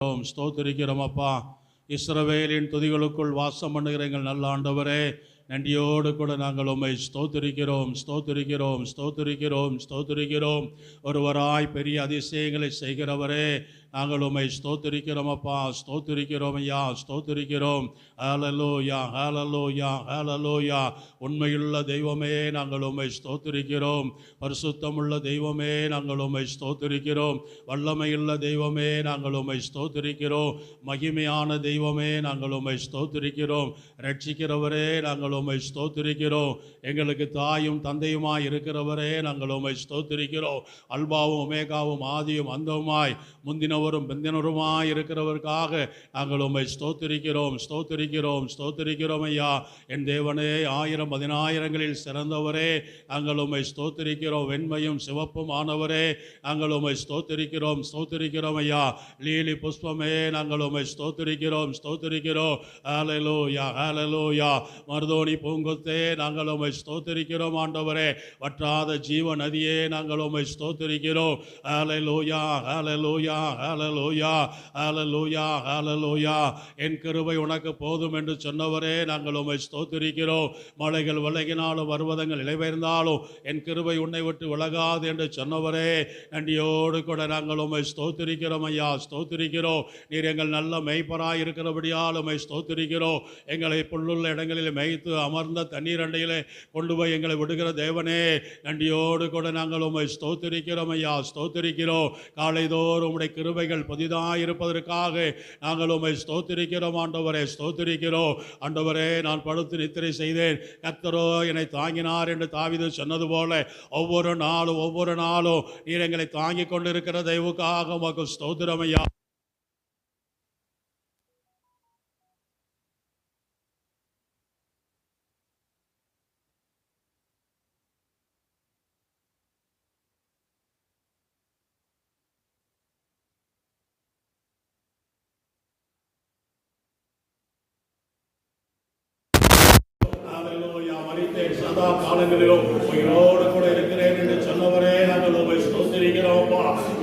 ஸ்தோத்திரிக்கிறோம் அப்பா. இஸ்ரவேலின் துதிகளுக்குள் வாசம் பண்ணுகிற எங்கள் நல்ல ஆண்டவரே, நன்றியோடு கூட நாங்கள் உம்மை ஸ்தோத்திரிக்கிறோம் ஸ்தோத்திரிக்கிறோம் ஸ்தோத்திரிக்கிறோம் ஸ்தோத்திரிக்கிறோம். ஒருவராய் பெரிய அதிசயங்களை செய்கிறவரே, நாங்கள் உம்மை ஸ்தோத்திரிக்கிறோம் அப்பா, ஸ்தோத்திரிக்கிறோம் ஐயா, ஸ்தோத்திரிக்கிறோம். ஹல்லேலூயா ஹல்லேலூயா ஹல்லேலூயா. உண்மையுள்ள தெய்வமே நாங்கள் உம்மை ஸ்தோத்திரிக்கிறோம். பரிசுத்தமுள்ள தெய்வமே நாங்கள் உம்மை ஸ்தோத்திரிக்கிறோம். வல்லமையுள்ள தெய்வமே நாங்கள் உம்மை ஸ்தோத்திரிக்கிறோம். மகிமையான தெய்வமே நாங்கள் உம்மை ஸ்தோத்திரிக்கிறோம். ரட்சிக்கிறவரே நாங்கள் உம்மை ஸ்தோத்திரிக்கிறோம். எங்களுக்கு தாயும் தந்தையுமாய் இருக்கிறவரே நாங்கள் உம்மை ஸ்தோத்திரிக்கிறோம். அல்பாவும் ஒமேகாவும் ஆதியும் அந்தவுமாய் முந்தினவரும் பிந்தினருமாய் இருக்கிறவருக்காக நாங்கள் உம்மை ஸ்தோத்திரிக்கிறோம் ஸ்தோத்திரிக்கிறோம் ஸ்தோத்திரிக்கிறோம் ஐயா. என் தேவனே, 1000-10,000ங்களில் சிறந்தவரே நாங்கள் உம்மை ஸ்தோத்திரிக்கிறோம். வெண்மையும் சிவப்பும் ஆனவரே நாங்கள் உம்மை ஸ்தோத்திரிக்கிறோம் ஸ்தோத்திரிக்கிறோம் ஐயா. லீலி புஷ்பமே நாங்கள் உம்மை ஸ்தோத்திரிக்கிறோம் ஸ்தோத்திரிக்கிறோம். ஹல்லேலூயா ஹல்லேலூயா. மருதோணி பூங்கொத்தே நாங்கள் உம்மை ஸ்தோத்திரிக்கிறோம் ஆண்டவரே. வற்றாத ஜீவ நதியே நாங்கள் உம்மை ஸ்தோத்திரிக்கிறோம். ஹல்லேலூயா ஹல்லேலூயா ஹல்லேலூயா ஹல்லேலூயா ஹல்லேலூயா. என் கிருபை உனக்கு போதும் என்று சொன்னவரே நாங்கள் உம்மை ஸ்தோத்திரிக்கிறோம். மலைகள் விலகினாலும் பர்வதங்கள் இளைவேர்ந்தாலும் என் கிருபை உன்னை விட்டு விலகாது என்று சொன்னவரே, நன்றியோடு கூட நாங்கள் உம்மை ஸ்தோத்திரிக்கிறோம் ஐயா, ஸ்தோத்திரிக்கிறோம். நீர் எங்கள் நல்ல மெய்ப்பராய் இருக்கிறபடியால் உம்மை ஸ்தோத்திரிக்கிறோம். எங்களை புல்லுள்ள இடங்களில் மேய்த்து அமர்ந்த தண்ணீர் அண்டையிலே கொண்டு போய் எங்களை விடுகிற தேவனே, நன்றியோடு கூட நாங்கள் உம்மை ஸ்தோத்திரிக்கிறோம் ஐயா, ஸ்தோத்திரிக்கிறோம். காலைதோறும் உம்முடைய கிருபைகள் புதிதாக இருப்பதற்காக நாங்கள் உம்மை ஸ்தோத்திரிக்கிறோம் ஆண்டவரே, ஸ்தோத்திரிக்கிறோம் ஆண்டவரே. நான் படுத்து நித்திரை செய்தேன், கர்த்தரோ என்னை தாங்கினார் என்று தாவீது சொன்னது போல ஒவ்வொரு நாளும் நீர் எங்களை தாங்கிக் கொண்டிருக்கிற தெய்வக்காக உமக்கு ஸ்தோத்திரம் ஐயா. மரித்தேன், சதா காலங்களிலும் உயிரோடு கூட இருக்கிறேன் என்று சொன்னவரே நாங்கள் உம்மை ஸ்தோத்திரிக்கிறோம்.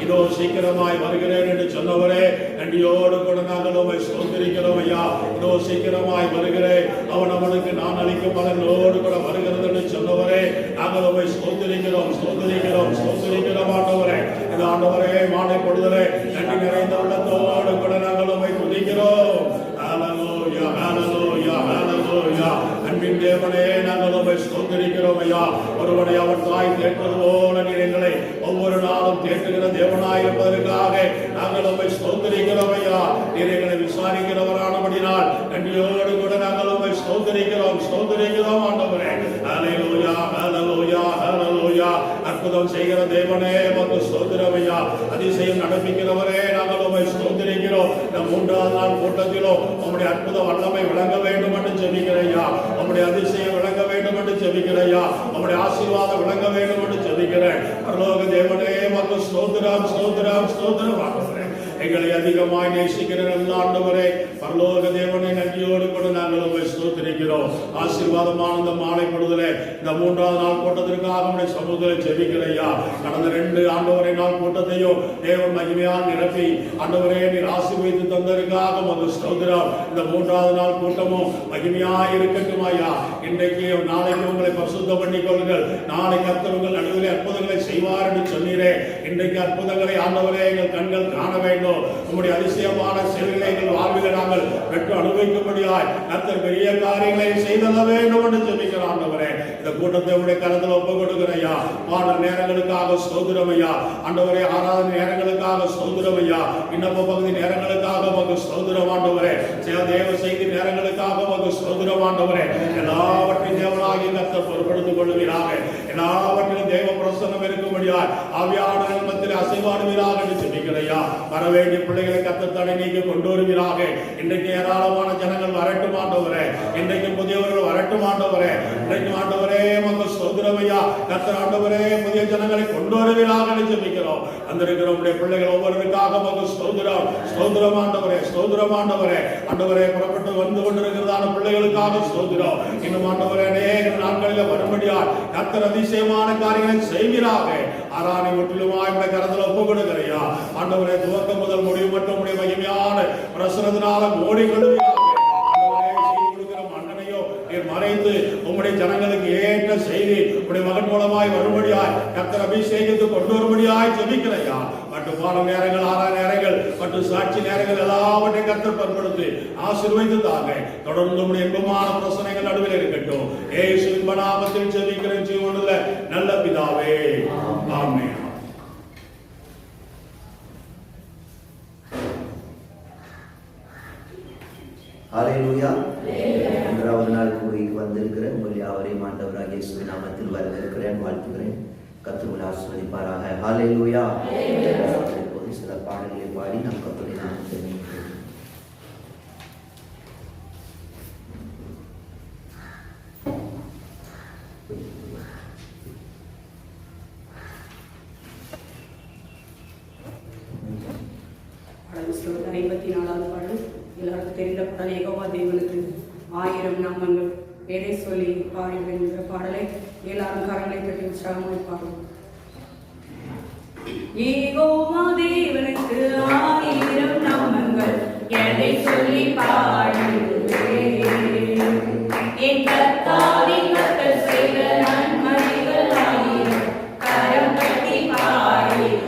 இதோ சீக்கிரமாய் வருகிறேன் என்று சொன்னவரே, நன்றியோடு கூட நாங்கள் உம்மை ஸ்தோத்திரிக்கிறோம் ஐயா. இதோ சீக்கிரமாய் வருகிறேன், அவனுக்கு நான் அளிக்கும் பலனோடு கூட வருகிறது என்று சொன்னவரே, நாங்கள் உம்மை ஸ்தோத்திரிக்கிறோம் ஸ்தோத்திரிக்கிறோம் ஸ்தோத்திரிக்கிறோம் ஆண்டவரே. இந்த ஆண்டவரே, மாலை பொழுதலே நன்றி நிறைந்த உள்ளத்தோடு கூட நாங்கள் உம்மை துதிக்கிறோம். ஹல்லேலூயா ஹல்லேலூயா ஹல்லேலூயா. அன்பின் தேவனே, நாங்கள் உம்மை ஸ்தோத்திரிக்கிறோம் ஐயா. ஒருவனை அவன் தாய் தேற்றுவது போல நீர் எங்களை ஒவ்வொரு நாளும் தேற்றுகிற தேவனாய் இருப்பதற்காக நாங்கள் உம்மை ஸ்தோத்திரிக்கிறோம் ஐயா. நீர் எங்களை விசாரிக்கிறவரானபடினால் நன்றியோடு கூட நாங்கள் உம்மை ஸ்தோத்திரிக்கிறோம் ஸ்தோத்திரிக்கிறோம் ஆண்டவரே. ஹல்லேலூயா ஹல்லேலூயா ஹல்லேலூயா. அற்புதம் செய்கிற தேவனே உமக்கு ஸ்தோத்திரம் ஐயா. அதிசயம் நடப்பிக்கிறவரே நாங்கள் உம்மை ஸ்தோத்திரிக்கிறோம். இந்த 3ஆவது நாள் கூட்டத்திலும் உம்முடைய அற்புத வல்லமை விளங்க வேண்டும் என்று ஜெபிக்கிறையா. உம்முடைய அதிசயம் விளங்க வேண்டும் என்று ஜெபிக்கிறையா. உம்முடைய ஆசீர்வாதம் விளங்க வேண்டும் என்று ஜெபிக்கிறேன். பரலோக தேவனே உமக்கு ஸ்தோத்திரம் ஸ்தோத்திரம் ஸ்தோத்திரம் ஆண்டவரே. எங்களை அதிகமாய் நேசிக்கிற நல்ல ஆண்டவரே, பரலோக தேவனை நன்றியோடு கூட நாங்கள் உம்மை ஸ்தோத்திரிக்கிறோம். ஆசீர்வாதமான இந்த மாலை பொழுதிலே இந்த 3ஆவது நாள் கூட்டத்திற்காக உம்முடைய சமூகத்தில் ஜெபிக்கிறையா. கடந்த 2 ஆண்டவரை நாள் கூட்டத்தையும் தேவன் மகிமையால் நிரப்பி ஆண்டவரே நீர் ஆசீர்வதித்து தந்ததற்காக உமக்கு ஸ்தோத்திரம். இந்த 3ஆவது நாள் கூட்டமும் மகிமையாய் இருக்கட்டும் ஐயா. இன்றைக்கு நாளைக்கு உங்களை பரிசுத்தம் பண்ணிக் கொள்ளுங்கள். நாளை கர்த்தர் உங்கள் நடுவிலே அற்புதங்களை செய்வார் என்று சொன்னீரே. இன்றைக்கு அற்புதங்களை ஆண்டவரே எங்கள் கண்கள் காண வேண்டும். உம்முடைய அதிசயமான செயல்களை எங்கள் வாழ்வில் நாங்கள் பெற்று அனுபவிக்கும்படியாய் கர்த்தர் பெரிய காரியங்களை செய்தல்ல வேண்டும் என்று ஜெபிக்கிற ஆண்டவரே, இந்த கூட்டத்தை உடைய கரத்தில் ஒப்புக் கொடுக்கிறையா. பாடல் நேரங்களுக்காக ஸ்தோத்திரம் ஐயா. ஆண்டவரே, ஆராதனை நேரங்களுக்காக ஸ்தோத்திரம் ஐயா. விண்ணப்ப பகுதி நேரங்களுக்காக உமக்கு ஸ்தோத்திரம் ஆண்டவரே. தேவ செய்தி நேரங்களுக்காக உமக்கு ஸ்தோத்திரம் ஆண்டவரே. எல்லாவற்றையும் தேவனாகிய கர்த்தர் பொறுப்படுத்திக் கொள்ளுவீராக. எல்லாவற்றிலும் தேவ பிரசன்னம் இருக்கும்படியாய் ஆவியான நிலமத்தில் அசைவாடுவீராக என்று ஜெபிக்கிறையா. வரவேண்டிய பிள்ளைகளை கர்த்தர் தடை நீக்கி கொண்டு வருவீராக. இன்றைக்கு ஏராளமான ஜனங்கள் வரட்டும் ஆண்டவரே. இன்றைக்கு புதியவர்கள் வரட்டும் ஆண்டவரே. இன்றைக்கு ஆண்டவரே ஆண்டவரே உமக்கு ஸ்தோத்திரம் ஐயா. கர்த்தர் ஆண்டவரே புதிய ஜனங்களை கொண்டு வருவீராக ஜெபிக்கிறோம். வந்திருக்கிற உம்முடைய பிள்ளைகள் ஒவ்வொருவருக்காக உமக்கு ஸ்தோத்திரம். ஸ்தோத்திரம் ஆண்டவரே, ஸ்தோத்திரம் ஆண்டவரே. ஆண்டவரே புறப்பட்டு வந்து கொண்டிருக்கிறதான பிள்ளைகளுக்காக ஸ்தோத்திரம். இன்னும் ஆண்டவரே அநேக நாட்களில் வரும்படியால் கர்த்தர் அதிசயமான காரியங்களை செய்வீராக. ஆராணி முற்றிலுமாய் உடைய கரத்தில் ஒப்பு கொடுக்கிறையா ஆண்டவரே. துவக்கம் முதல் முடிவு மட்டும் உடைய மகிமையான பிரசனத்தினால ஓடிக்கொள்வீராக. மறைத்து உம்முடைய ஜனங்களுக்கு ஏற்ற செய்தி உடைய மகன் மூலமாய் வரும்படியாய் கர்த்தர் அபிஷேகத்தை கொண்டு வரும்படியாய் ஜெபிக்கிறையா. மற்றும் பாட நேரங்கள், ஆறா நேரங்கள் மற்றும் சாட்சி நேரங்கள் எல்லாவற்றையும் கர்த்தர் பயன்படுத்தி ஆசீர்வதித்து தாங்க. தொடர்ந்து உம்முடைய இன்பமான பிரசனைகள் நடுவில் இருக்கட்டும். இயேசுவின் நாமத்தில் ஜெபிக்கிறேன் ஜீவனுள்ள நல்ல பிதாவே, ஆமென். ஹல்லேலூயா. மூன்றாவது நாள் கூடிக்கு வந்திருக்கிற உங்கள் யாவரையும் ஆண்டவராகிய இயேசுவின் நாமத்தில் வரவேற்கிறேன், வாழ்த்துகிறேன். கர்த்தர் ஆசீர்வதிப்பாராக. ஹல்லேலூயா. இப்போது சில பாடல்களை பாடி நாம் கர்த்தருடைய நாமத்தை மேன்மைப்படுத்துவோம். பாடல் 54வது பாடல் எல்லாருக்கும் தெரிந்த பாடல். யெகோவா தேவனுக்கு 1000 நாமங்கள் எதை சொல்லி பாடுவேன் என்ற பாடலை எல்லாரும் கரங்களை தட்டி உற்சாகமாய் பாடுவோம். யெகோவா தேவனுக்கு 1000 நாமங்கள் எதை சொல்லி பாடுவேன், என் கர்த்தாவின் கர்த்தர் செய்த நன்மைகள் 1000 கரம் தட்டி பாடுவேன்.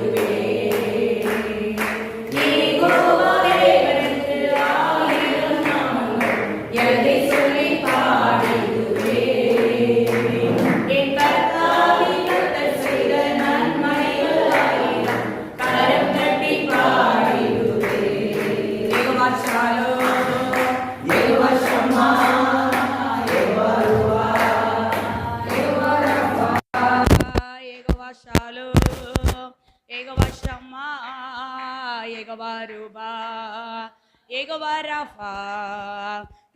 யெகோவா ராஃபா,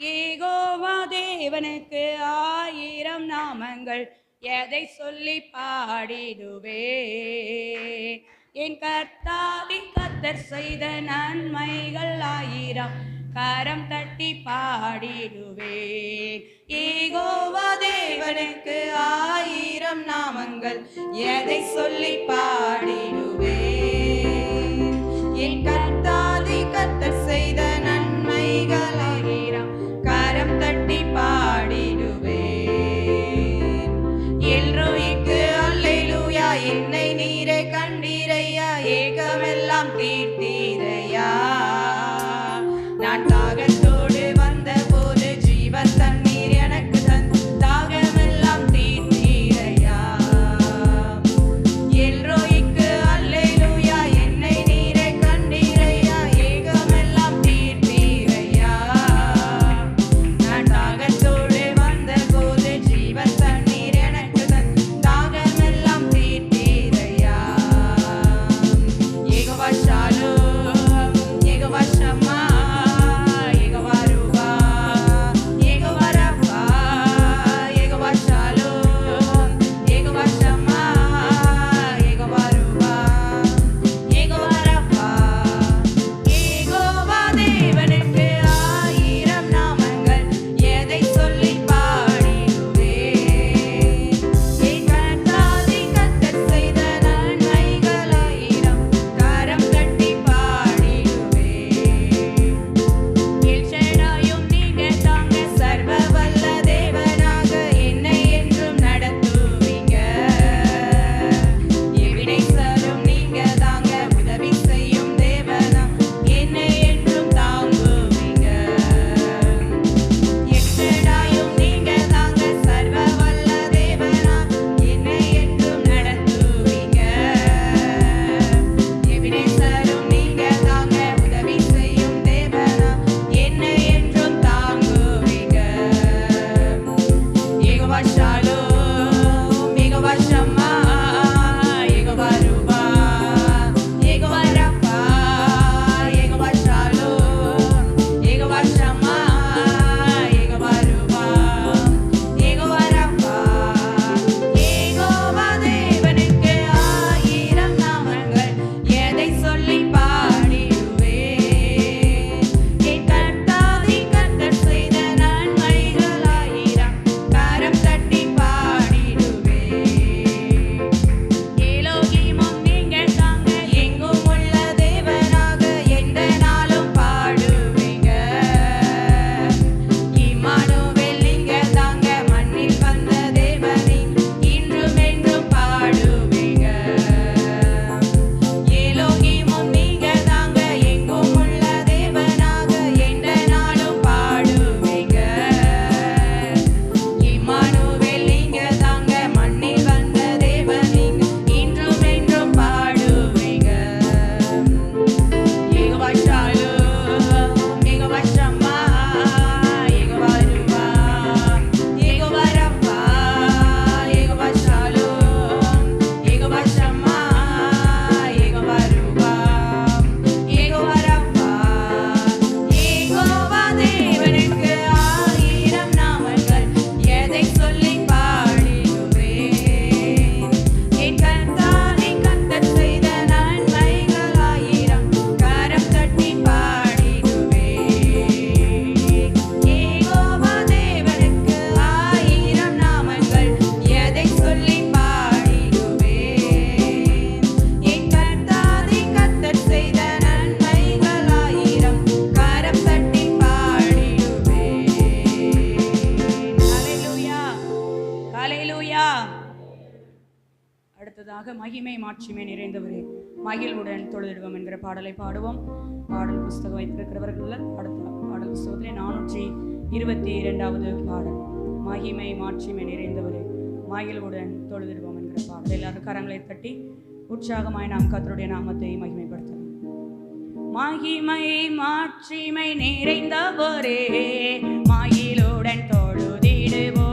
யெகோவா தேவனுக்கு 1000 நாமங்கள் எதை சொல்லி பாடிடுவேன், என் கர்த்தாவின் கர்த்தர் செய்த நன்மைகள் 1000 கரம் தட்டி பாடிடுவேன். யெகோவா தேவனுக்கு 1000 நாமங்கள் எதை சொல்லி பாடிடுவேன், என் கர்த்தாவின் கர்த்தர் செய்த நன்மைகள் 1000 கரம் தட்டி பாடிடுவேன். எல்ரோய்க்கு அல்லேலூயா, என்னை நீரே கண்டீரையா, ஏகமெல்லாம் தீர்த்தீரையா. நான் தாகத்தோடு வந்த போது ஜீவ தண்ணீர் எனக்கு தந்து தாகமெல்லாம் தீர்த்தீரையா. எல்ரோய்க்கு அல்லேலூயா. அடுத்ததாக மகிமை மாட்சிமை நிறைந்தவரே மகிழ்வுடன் தொழுதிடுவோம் என்கிற பாடலை பாடுவோம். பாடல் புஸ்தகம் வைத்திருக்கிறவர்கள் அடுத்த பாடல் புஸ்தகத்திலே 422வது பாடல் மகிமை மாட்சிமை நிறைந்தவரே மகிழ்வுடன் தொழுதிடுவோம் என்கிற பாடல். எல்லாரும் கரங்களை தட்டி உற்சாகமாய் நாம் கர்த்தருடைய நாமத்தை மகிமைப்படுத்தலாம். மகிமை மாட்சிமை நிறைந்தவரே மகிழுடன் தொழுதிடுவோம்.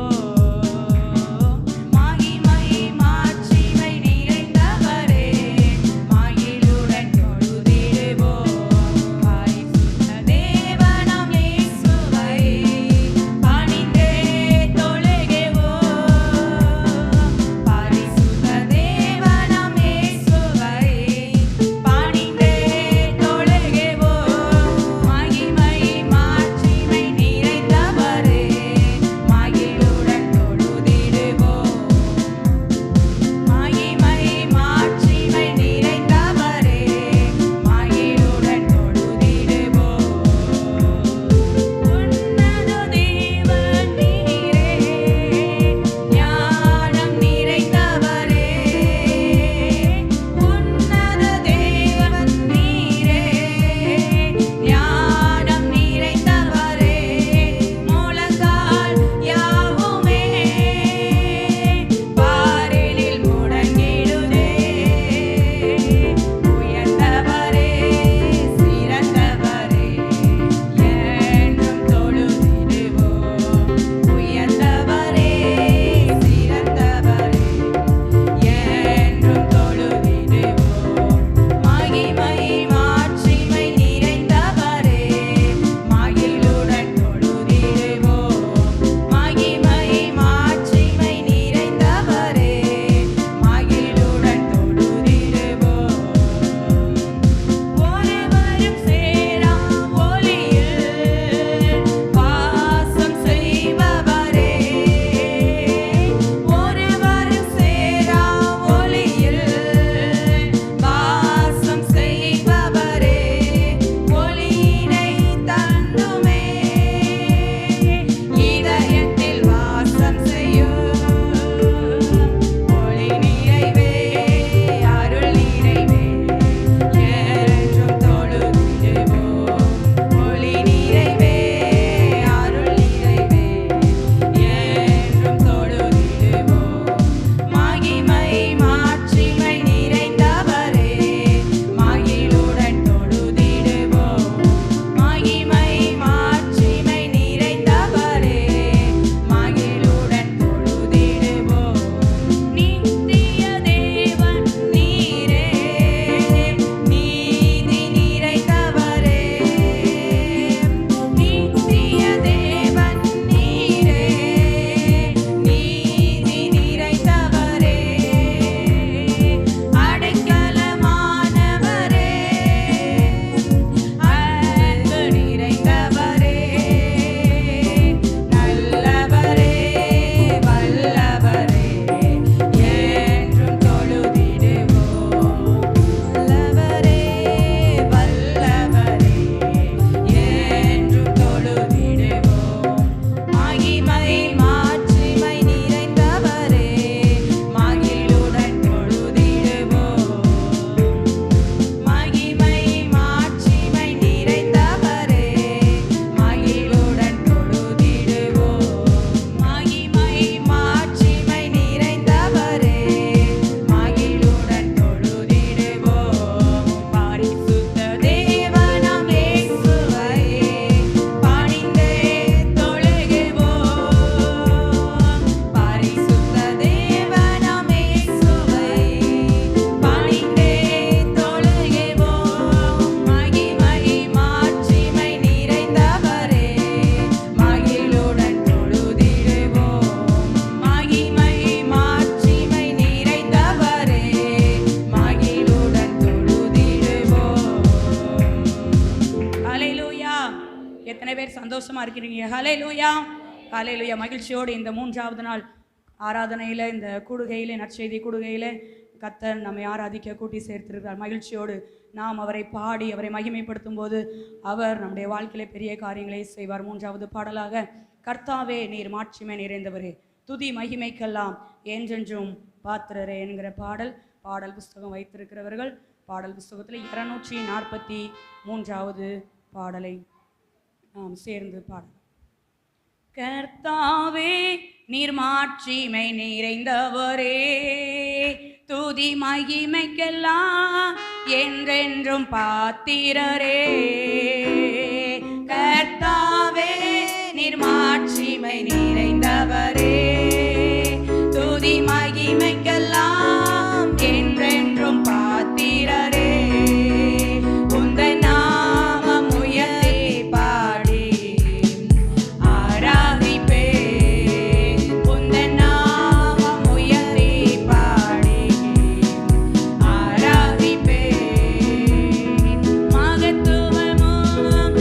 சந்தோஷமா இருக்கிறீங்க. ஹல்லேலூயா ஹல்லேலூயா. மகிழ்ச்சியோடு இந்த 3வது நாள் ஆராதனையில், இந்த கூடுகையில், நற்செய்தி கூடுகையில் கர்த்தர் நம்மை ஆராதிக்க கூட்டி சேர்த்திருக்கிறார். மகிழ்ச்சியோடு நாம் அவரை பாடி அவரை மகிமைப்படுத்தும் போது அவர் நம்முடைய வாழ்க்கையில பெரிய காரியங்களை செய்வார். 3வது பாடலாக கர்த்தாவே நீர் மாட்சிமை நிறைந்தவரே துதி மகிமைக்கெல்லாம் என்றென்றும் பாத்திரரே என்கிற பாடல் பாடல் புஸ்தகம் வைத்திருக்கிறவர்கள் பாடல் புஸ்தகத்தில் 243வது பாடலை நாம் சேர்ந்து பாடலாம். கர்த்தாவே நீர் மாட்சிமை நிறைந்தவரே, துதி மகிமைக்கெல்லாம் என்றென்றும் பாத்திரரே. கர்த்தாவே நீர் மாட்சிமை நிறைந்தவரே, துதி மகிமைக்கெல்லாம் என்றென்றும் பாத்திரரே. உந்தன் நாமம் உயர்த்தி பாடி ஆராதிப்பேன். உந்தன் நாமம் உயர்த்தி பாடி ஆராதிப்பேன். மகத்துவமும்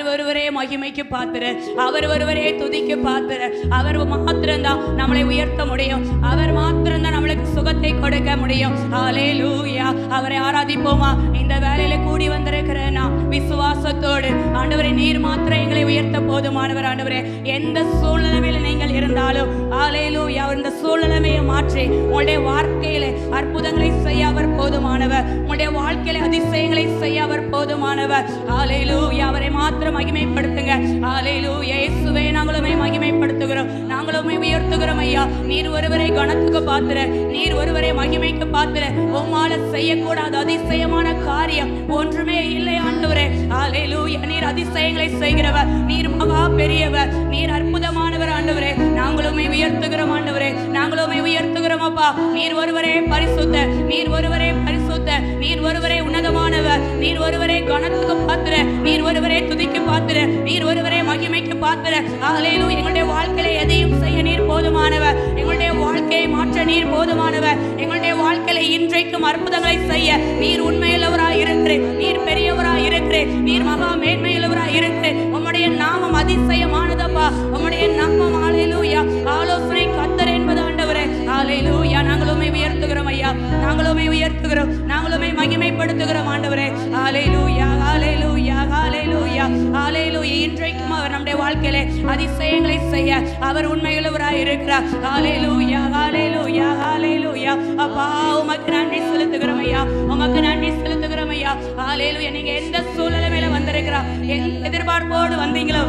அவர் ஒருவரே மகிமைக்கு பாத்திர, அவர் ஒருவரே துதிக்கு பாத்திர. அவர் மாத்திரம்தான் நம்மளை உயர்த்த முடியும், அவர் மாத்திரம்தான் நம்மளுக்கு சுகத்தை கொடுக்க முடியும். ஹல்லேலூயா. அவரை ஆராதிப்போமா? இந்த வேலையில கூடி வந்திருக்கிற நான் விசுவாசத்தோடு, ஆண்டவரே நீர் மாத்திரம் எங்களை உயர்த்த போதுமானவர். ஆண்டவரே எந்த சூழ்நிலையில் நீங்கள் இருந்தாலும் ஹல்லேலூயா, இந்த சூழ்நிலையை மாற்றி உங்களுடைய வாழ்க்கையில அற்புதங்களை செய்ய அவர் போதுமானவர். உங்களுடைய வாழ்க்கையில அதிசயங்களை செய்ய அவர் போதுமானவர். ஹல்லேலூயா. அவரை மாத்திரம் மகிமைப்படுத்துங்க. ஹல்லேலூயா. இயேசுவே நாங்களுமே மகிமைப்படுத்துகிறோம், நாங்களுமே உயர்த்துகிறோம் ஐயா. நீர் ஒருவரை கனத்துக்கு பாத்திர, நீர் ஒருவரை மகிமைக்கு பாத்திர. உம்மால செய்யக்கூடாத அதிசயமான காரியம் ஒன்றுமே இல்லை ஆண்டவரே. ஹல்லேலூயா. நீர் அதிசயங்களை செய்கிறவர், நீர் மகா பெரியவர், நீர் அற்புதமானவர் ஆண்டவரே. நாங்களுமே உயர்த்துகிறோம் ஆண்டவரே, நாங்களுமே உயர்த்துகிறோம் அப்பா. நீர் ஒருவரே பரிசுத்த, நீர் ஒருவரே பரிசுத்த, நீர் ஒருவரே உன்னதமானவர், நீர் ஒருவரே கனத்துக்கு பாத்திர, நீர் ஒருவரே துதிக்கு பாத்திர, நீர் ஒருவரே மகிமைக்கு பாத்திர. ஹல்லேலூயா. எங்களுடைய வாழ்க்கையில எதையும் செய்ய நீர் போதுமானவர், எங்களுடைய வாழ்க்கையை மாற்ற நீர் போதுமானவர், எங்களுடைய வாழ்க்கையில இன்றைக்கும் அற்புதங்களை செய்ய நீர் உண்மையுள்ளவராய் இருக்கிறேன், நீர் பெரியவராய் இருக்கிறேன், நீர் மகா மேன்மையுள்ளவராய் இருக்கிறேன். உம்முடைய நாமம் அதிசயமானதப்பா, உம்முடைய நாமம் ஹல்லேலூயா ஆலோசனை கர்த்தர் என்பது ஆண்டவரே. ஹல்லேலூயா. நாங்களுமே உயர்த்துகிறோம் ஐயா, நாங்களுமே உயர்த்துகிறோம், நாங்களுமே மகிமைப்படுத்துகிறோம் ஆண்டவரே. ஹல்லேலூயா, ஹல்லேலூயா, ஹல்லேலூயா, ஹல்லேலூயா. இன்றைக்கும் அவர் நம்முடைய வாழ்க்கையிலே அதிசயங்களை செய்ய அவர் உண்மையுள்ளவராய் இருக்கிறார். ஹல்லேலூயா, ஹல்லேலூயா, ஹல்லேலூயா. அப்பா உமக்கு நன்றி செலுத்துகிறோம் ஐயா, உமக்கு நன்றி செலுத்துகிறோம் ஐயா. ஹல்லேலூயா. நீங்க எந்த சூழ்நிலையில வந்திருக்கிறா, எந்த எதிர்பார்ப்போடு வந்தீங்களோ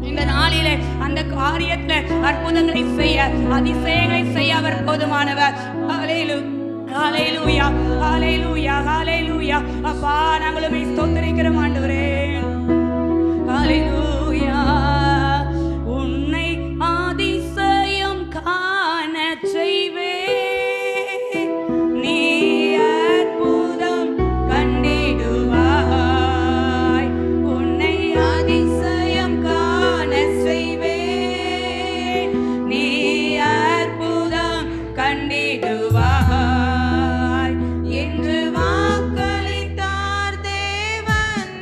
இந்த நாளிலே அந்த காரியத்துல அற்புதங்களை செய்ய, அதிசயங்களை செய்ய அவர் போதுமானவர். ஹல்லேலூயா, ஹல்லேலூயா, ஹல்லேலூயா. அப்பா நாங்களும் ஸ்தோத்திரிக்கிறோம் ஆண்டவரே. ஹல்லேலூயா. உன்னை அதிசயம் காண செய்வே, நீ அற்புதம் கண்டிடுவாய். உன்னை அதிசயம் காண செய்வே, நீ அற்புதம் கண்டிடுவாய் என்று வாக்களித்தார் தேவன்.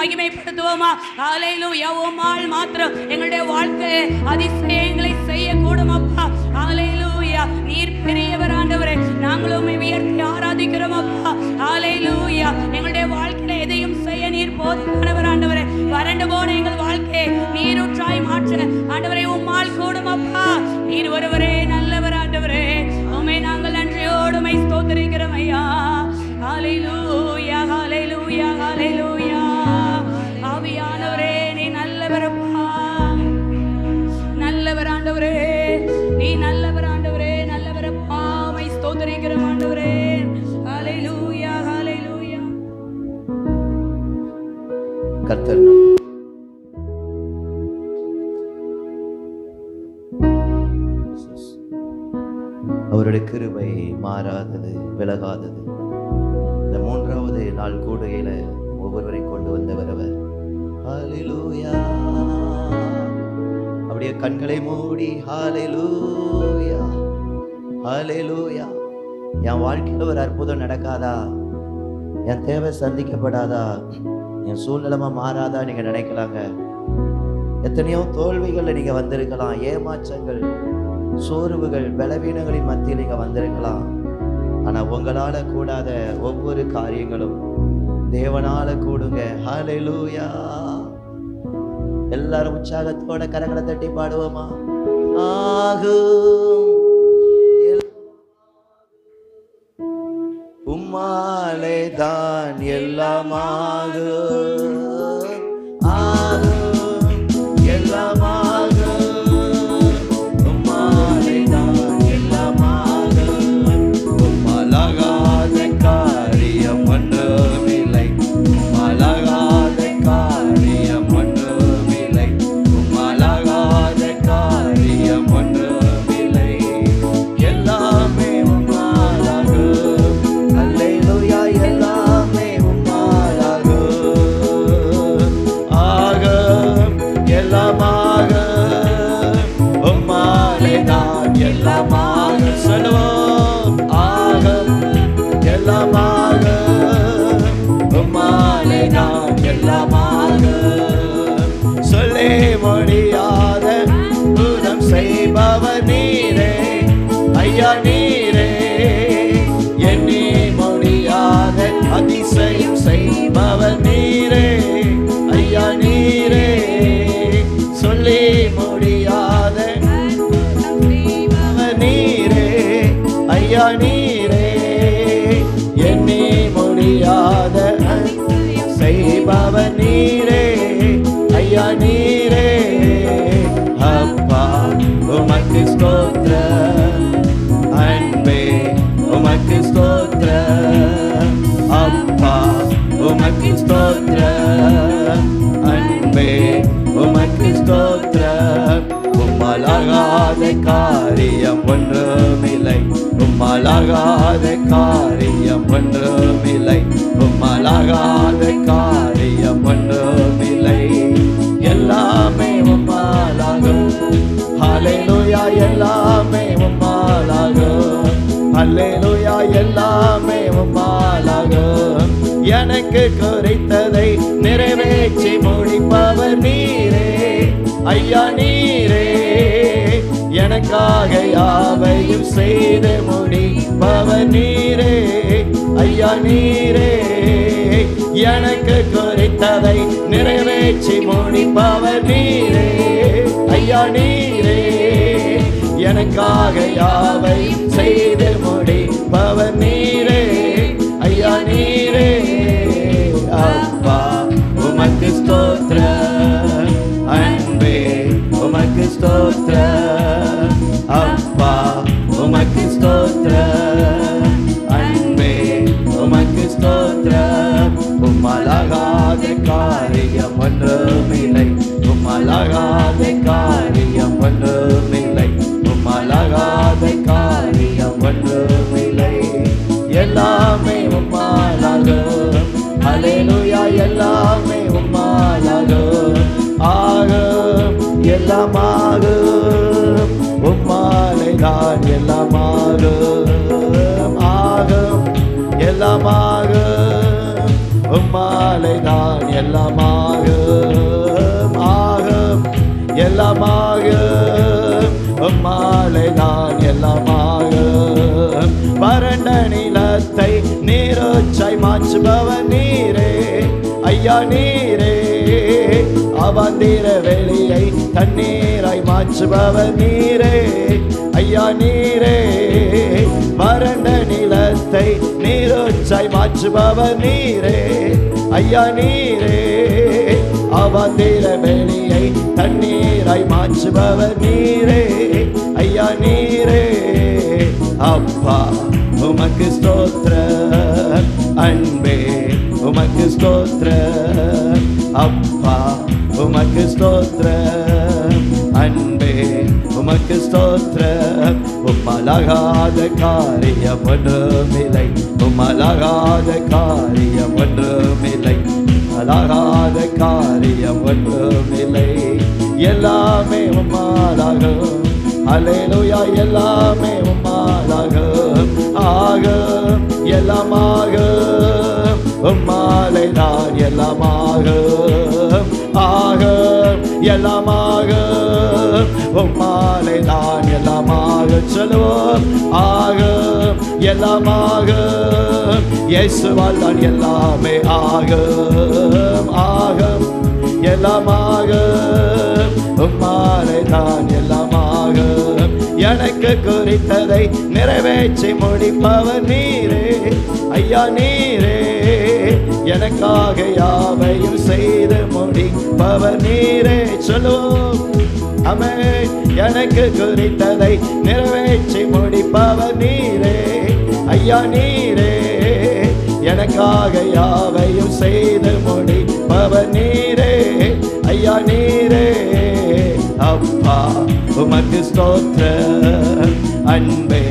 மகிமைப்படுத்துவோமா? ஹalleluya. உம்மால் மாத்திரம் எங்களுடைய வாழ்க்கை அதிசயங்களை செய்யக்கூடும் அப்பா. ஹalleluya. நீர் பெரியவர் ஆண்டவரே. நாங்களும் உம்மை உயர்த்தி ஆராதிக்கிறோம் அப்பா. ஹalleluya. எங்களுடைய வாழ்க்கையில எதையும் செய்ய நீர் போதுமானவர் ஆண்டவரே. வறண்டு போன எங்கள் வாழ்க்கையை நீரூற்றாய் மாற்ற ஆண்டவரே உம்மால் கூடும் அப்பா. நீர் ஒருவரே நல்லவர் ஆண்டவரே. உம்மை நாங்கள் நன்றியோடு உம்மை ஸ்தோத்திரிக்கிறோம் ஐயா. ஹalleluya, ஹalleluya, ஹalleluya. ஆவியானவரே நீ நல்லவர் அப்பா. நல்லவர் ஆண்டவரே. நீ நல்லவர் ஆண்டவரே. நல்லவர் அப்பா. உம்மை ஸ்தோத்திரிக்கிறோம் ஆண்டவரே. ஹalleluya, ஹalleluya. கர்த்தர் அவருடைய கிருபை மாறாதது, விலகாதது. இந்த 3வது நாள் கூடுகையில ஒவ்வொருவரை கொண்டு வந்தவர் அவர். ஹalleluya. அப்படியே கண்களை மூடி ஹalleluya, ஹalleluya. என் வாழ்க்கையில் ஒரு அற்புதம் நடக்காதா? என் தேவை சந்திக்கப்படாதா? என் சூழ்நிலைமா மாறாதா? நீங்க நினைக்கலாங்க. எத்தனையோ தோல்விகள் நீங்க வந்திருக்கலாம், ஏமாற்றங்கள், சோர்வுகள், பலவீனங்களின் மத்தியில் நீங்க வந்திருக்கலாம். ஆனா உங்களால கூடாத ஒவ்வொரு காரியங்களும் தேவனால கூடுங்க. ஹalleluya. எல்லாரும் உற்சாகத்தோட கரங்களை தட்டி பாடுவோமா? ஆகும் உம்மாலே தான் எல்லாமாகும், ஆகும் எல்லாமாகும். உம்மாலே தான் எல்லாமாகும். உம்மலாகாத காரியம் ஒன்றுமில்லை, உம்மலாகாத காரியம் ஒன்றுமில்லை, உம்மலாகாத காரியம் ஒன்றுமில்லை. எல்லாமே உம்மாலாகும். அல்லேலூயா. எல்லாமே உம்மாலாகும். ஆகும் எல்லாமாகும். உம்மாலே தான் எல்லாமாகும். சொல்லுவோம். ஆகும் எல்லாமாகும். உம்மாலே தான் எல்லாமாகும். சொல்லி முடியாத பூதம் செய்பவர் நீரே ஐயா, நீரே. எண்ணி முடியாத அதிசயம் செய்பவர் நீரே ஐயா, நீரே. சொல்லி முடியாத நீரே ஐயா, நீரே. எண்ணி முடியாத செய்பவர் நீரே ஐயா, நீரே. அப்பா உமக்கு ஸ்தோத்திரம், அன்பே உமக்கு ஸ்தோத்திரம். அப்பா உமக்கு ஸ்தோத்திரம், அன்பே உமக்கு ஸ்தோத்திரம். உம்மலாகாத காரியம் ஒன்றுமில்லை, உம்மலாகாத காரியம் ஒன்றுமில்லை, உம்மலாகாத காரியம் ஒன்றுமில்லை. எல்லாமே உம்மாலாகும். ஹalleluya. எல்லாமே உம்மாலாகும். ஹalleluya. எல்லாமே உம்மாலாகும். எனக்கு குறித்ததை நிறைவேற்றி முடிப்பவர் நீரே ஐயா, நீரே. எனக்காக யாவையும் செய்து முடிப்பவர் நீரே ஐயா, நீரே. எனக்கு குறித்ததை நிறைவேற்றி முடிப்பவர் நீரே ஐயா, நீரே. எனக்காக யாவையும் செய்து முடிப்பவர் நீரே ஐயா, நீரே. அப்பா உமக்கு ஸ்தோத்திரம், அன்பே உமக்கு ஸ்தோத்திரம். அப்பா உமக்கு ஸ்தோத்திரம், அன்பே உமக்கு ஸ்தோத்திரம். உம்மலாகாத காரியம் ஒன்றுமில்லை, உம்மலாகாத காரியம் ஒன்றுமில்லை, உம்மலாகாத காரியம் ஒன்றுமில்லை. எல்லாமே உம்மாலாகும். ஹalleluya. எல்லாமே உம்மாலாகும். ஆகும் எல்லாமாகும். உம்மாலே தான் எல்லாமாகும். ஆகும் எல்லாமாகும். உம்மாலைதான் எல்லாமாகும் ஆகும் எல்லாமாகும் உம்மாலைதான் எல்லாமாகும் வறண்ட நிலத்தை நீரோச்சாய் மாற்றுபவர் நீரே ஐயா நீரே அவந்திர வெளியை தண்ணீராய் மாற்றுபவர் நீரே ஐயா நீரே வறண்ட நிலத்தை நீரோச்சாய் மாற்றுபவர் நீரே ஐயா நீரே அவந்திர வெளியை தண்ணீராய் மாற்றுபவர் நீரே ஐயா நீரே அப்பா உமக்கு ஸ்தோத்திரம் அன்பே உமக்கு ஸ்தோத்திரம் அப்பா உமக்கு ஸ்தோத்திரம் அன்பே உமக்கு ஸ்தோத்திரம் உம்மலாகாத காரியம் ஒன்றுமில்லை உம்மலாகாத காரியம் ஒன்றுமில்லை அழகாத காரியம் ஒன்றுமில்லை எல்லாமே உம்மாலாகும் அல்லேலூயா எல்லாமே உம்மாலாகும் ஆகும் எல்லாமாகும் உம்மாலைதான் எல்லாமாகும் ஆகும் எல்லாமாகும் உம்மாலைதான் எல்லாமாக சொல்லுவோம் ஆகும் எல்லாமாகும் இயேசுவால் தான் எல்லாமே ஆகும் ஆகும் எல்லாமாகும் உம்மாலைதான் எல்லாமாகும் எனக்கு குறித்ததை நிறைவேற்றி முடிப்பவர் நீரே ஐயா நீரே எனக்காக யாவையும் செய்து முடிப்பவர் நீரே சொல்லுவோம் ஆமென் எனக்கு குறித்ததை நிறைவேற்றி முடிப்பவர் நீரே ஐயா நீரே எனக்காக யாவையும் செய்து முடிப்பவர் நீரே ஐயா நீரே அப்பா உமக்கு ஸ்தோத்திரம் அன்பே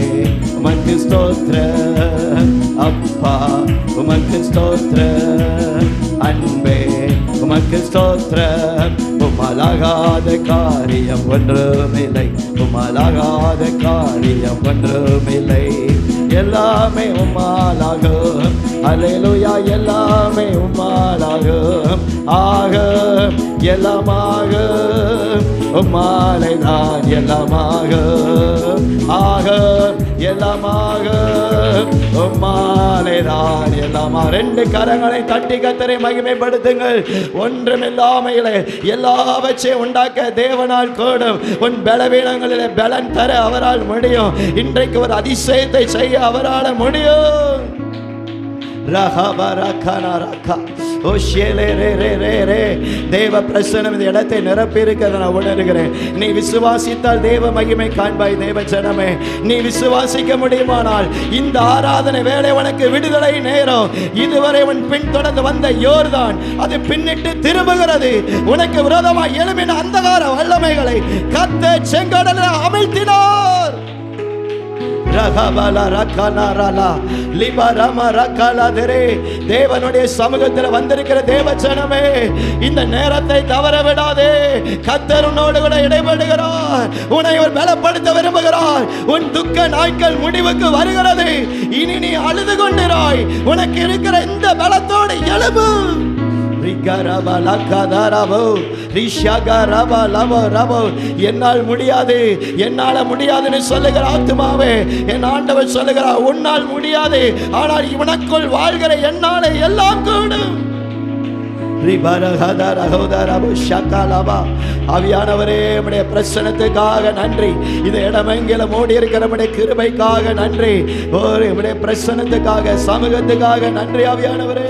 உமக்கு ஸ்தோத்திரம் அப்பா உமக்கு ஸ்தோத்திரம் அன்பே உமக்கு ஸ்தோத்திரம் உம்மலாகாத காரியம் ஒன்றுமில்லை உம்மலாகாத காரியம் ஒன்றுமில்லை எல்லாமே உம்மாலாகும் அல்லேலூயா எல்லாமே உம்மாலாகும் ஆகும் எல்லாமாகும் உம்மாலைதான் எல்லாமாகும் ஆகும் எல்லாமாகும் உம்மாலைதான் எல்லாமா ரெண்டு கரங்களை தட்டி கர்த்தரை மகிமைப்படுத்துங்கள் ஒன்றுமில்லாமையிலே எல்லாவற்றையும் உண்டாக்க தேவனால் கூடும் உன் பலவீனங்களிலே பலன் தர அவரால் முடியும் இன்றைக்கு ஒரு அதிசயத்தை செய்ய அவரால் முடியும் தேவ பிரசனம் இந்த இடத்தை நிரப்பி இருக்கிறத நான் உணர்கிறேன் நீ விசுவாசித்தால் தேவ மகிமை காண்பாய் தேவ ஜனமே நீ விசுவாசிக்க முடியுமானால் இந்த ஆராதனை வேளை உனக்கு விடுதலை நேரம் இதுவரை உன் பின் தொடர்ந்து வந்த யோர்தான் அது பின்னிட்டு திரும்புகிறது உனக்கு விரோதமாய் எழும்பின அந்தகார வல்லமைகளை கர்த்தர் செங்கடலில் அமிழ்த்தினார் தேவனுடைய சமூகத்தில் வந்திருக்கிற தேவ ஜனமே இந்த நேரத்தை தவற விடாதே கர்த்தர் உன்னோடு கூட இடைபடுகிறார் உன்னை பலப்படுத்த விரும்புகிறார் உன் துக்க நாட்கள் முடிவுக்கு வருகிறது இனி நீ அழுது கொண்டிராய் உனக்கு இருக்கிற இந்த பலத்தோடு எழும்பு என்னால் முடியாது என்னால முடியாதுன்னு சொல்லுகிற ஆத்துமாவே என் ஆண்டவர் சொல்லுகிறார் உன்னால் முடியாது ஆனால் இவனுக்குள் வாழ்கிற என்னால எல்லாம் கூடும் ஆவியானவரே உம்முடைய பிரசன்னத்துக்காக நன்றி இந்த இடமெங்கிலும் ஓடி இருக்கிற உம்முடைய கிருபைக்காக நன்றி உம்முடைய பிரசன்னத்துக்காக சமூகத்துக்காக நன்றி ஆவியானவரே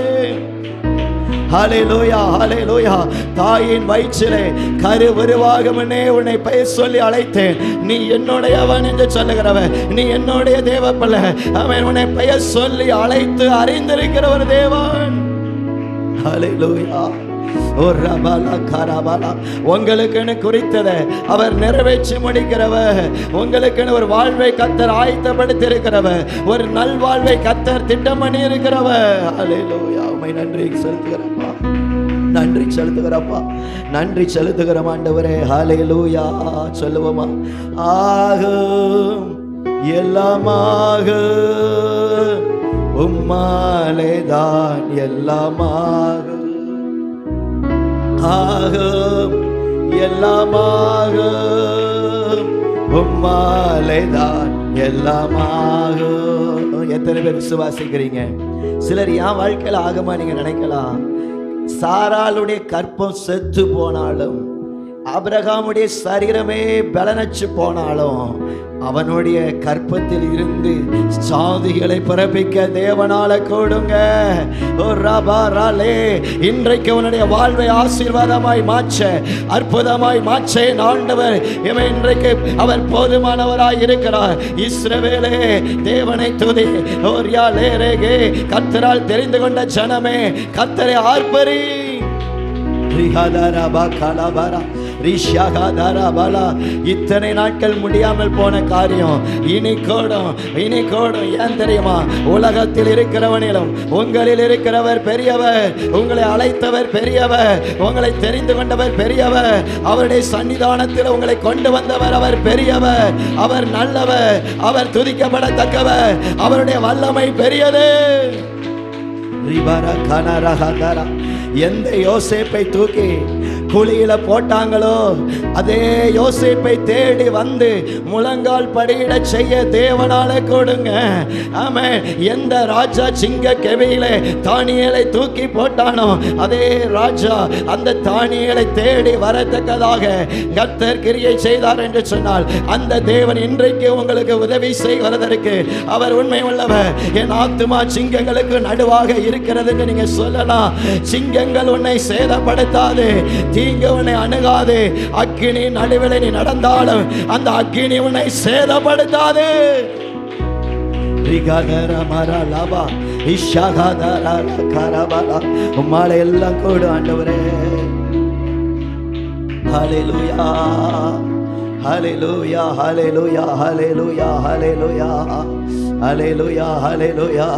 ஹல்லேலூயா ஹல்லேலூயா தாயின் வயிற்றிலே கரு உருவாக முன்னே உன்னை பெயர் சொல்லி அழைத்தேன் நீ என்னுடையவன் என்று சொல்லுகிறவன் நீ என்னுடைய தேவ பிள்ளை அவன் உன்னை பெயர் சொல்லி அழைத்து அறிந்திருக்கிற ஒரு தேவன் ஹல்லேலூயா உங்களுக்குன்னு குறித்ததை அவர் நிறைவேற்றி முடிக்கிறவர் உங்களுக்குன்னு ஒரு வாழ்வை கர்த்தர் ஆயத்தப்படுத்தி இருக்கிறவர் ஒரு நல்வாழ்வை கர்த்தர் திட்டம் பண்ணி இருக்கிறவர் ஹல்லேலூயா உம்மை நன்றி செலுத்துகிறப்பா நன்றி செலுத்துகிறப்பா நன்றி செலுத்துகிற ஆண்டவரே ஹல்லேலூயா சொல்லுவோமா ஆகும் எல்லாமாக உம்மாலேதான் எல்லாமாகும், ஆகும் எல்லாமாகும், உம்மாலேதான் எல்லாமாகும். எத்தனை பேர் விசுவாசிக்கிறீங்க? சிலர் என் வாழ்க்கையில் ஆகுமா நீங்க நினைக்கலாம். சாராளுடைய கற்பம் செத்து போனாலும், ஆபிரகாமுடைய சரீரமே பலனற்று போனாலும், அவனுடைய கற்பத்தில் இருந்து சாதிகளை பிறப்பிக்க தேவனால கூடுங்க. ஓ ரபாராலே, இன்றைக்கு அவனுடைய வாழ்வை ஆசீர்வாதமாய் மாற்ற, அற்புதமாய் மாற்ற ஆண்டவர் இவன் இன்றைக்கு அவர் போதுமானவராய் இருக்கிறார். இஸ்ரவேலே தேவனை துதி. ஓரியாலே ரேகே, கர்த்தரால் தெரிந்து கொண்ட ஜனமே கர்த்தரை ஆர்ப்பரி. இத்தனை நாட்கள் முடியாமல் போன காரியம் இனி கூடும், இனி கூடும். ஏன் தெரியுமா? உலகத்தில் இருக்கிறவனிலும் உங்களில் இருக்கிறவர் பெரியவர், உங்களை அழைத்தவர் பெரியவர், உங்களை தெரிந்து கொண்டவர் பெரியவர், அவருடைய சன்னிதானத்தில் உங்களை கொண்டு வந்தவர் அவர் பெரியவர், அவர் நல்லவர், அவர் துதிக்கப்படத்தக்கவர், அவருடைய வல்லமை பெரியது. எந்த யோசேப்பை தூக்கி குழியில போட்டாங்களோ அதே யோசேப்பை தேடி வந்து முழங்கால் படியிட செய்ய தேவனால கொடுங்க. ஆமென். எந்த ராஜா சிங்க கெபியிலே தானியேலை தூக்கி போட்டானோ அதே ராஜா அந்த தானியேலை தேடி வரத்தக்கதாக கர்த்தர் கிரியை செய்தார் என்று சொன்னால், அந்த தேவன் இன்றைக்கு உங்களுக்கு உதவி செய்வதற்கு அவர் உண்மை உள்ளவர். என் ஆத்துமா சிங்கங்களுக்கு நடுவாக இருக்கிறது என்று நீங்க சொல்லலாம். சிங்கங்கள் உன்னை சேதப்படுத்தாது, தீங்கு உன்னை அணுகாது. அக்கினி நடுவில் நீ நடந்தாலும் அந்த அக்கினி உன்னை சேதப்படுத்தாது. உம்மால எல்லாம் கூடு ஆண்டவரே. ஹல்லேலூயா, ஹல்லேலூயா, ஹல்லேலூயா, ஹல்லேலூயா, ஹல்லேலூயா, ஹல்லேலூயா, ஹல்லேலூயா.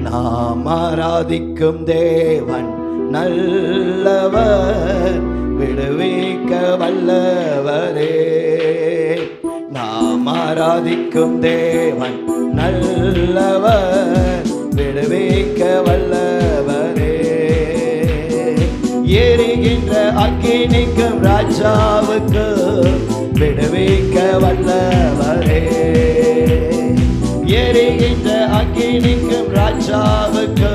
நாம் ஆராதிக்கும் தேவன் நல்லவர், விடுவிக்க வல்லவரே. நாம் ஆராதிக்கும் தேவன் நல்லவர், விடுவிக்க வல்லவரே. எரிகின்ற அக்கினிக்கும் ராஜாவுக்கு விடுவிக்க வல்லவரே. எரிகின்ற அக்கினிக்கும் ராஜாவுக்கு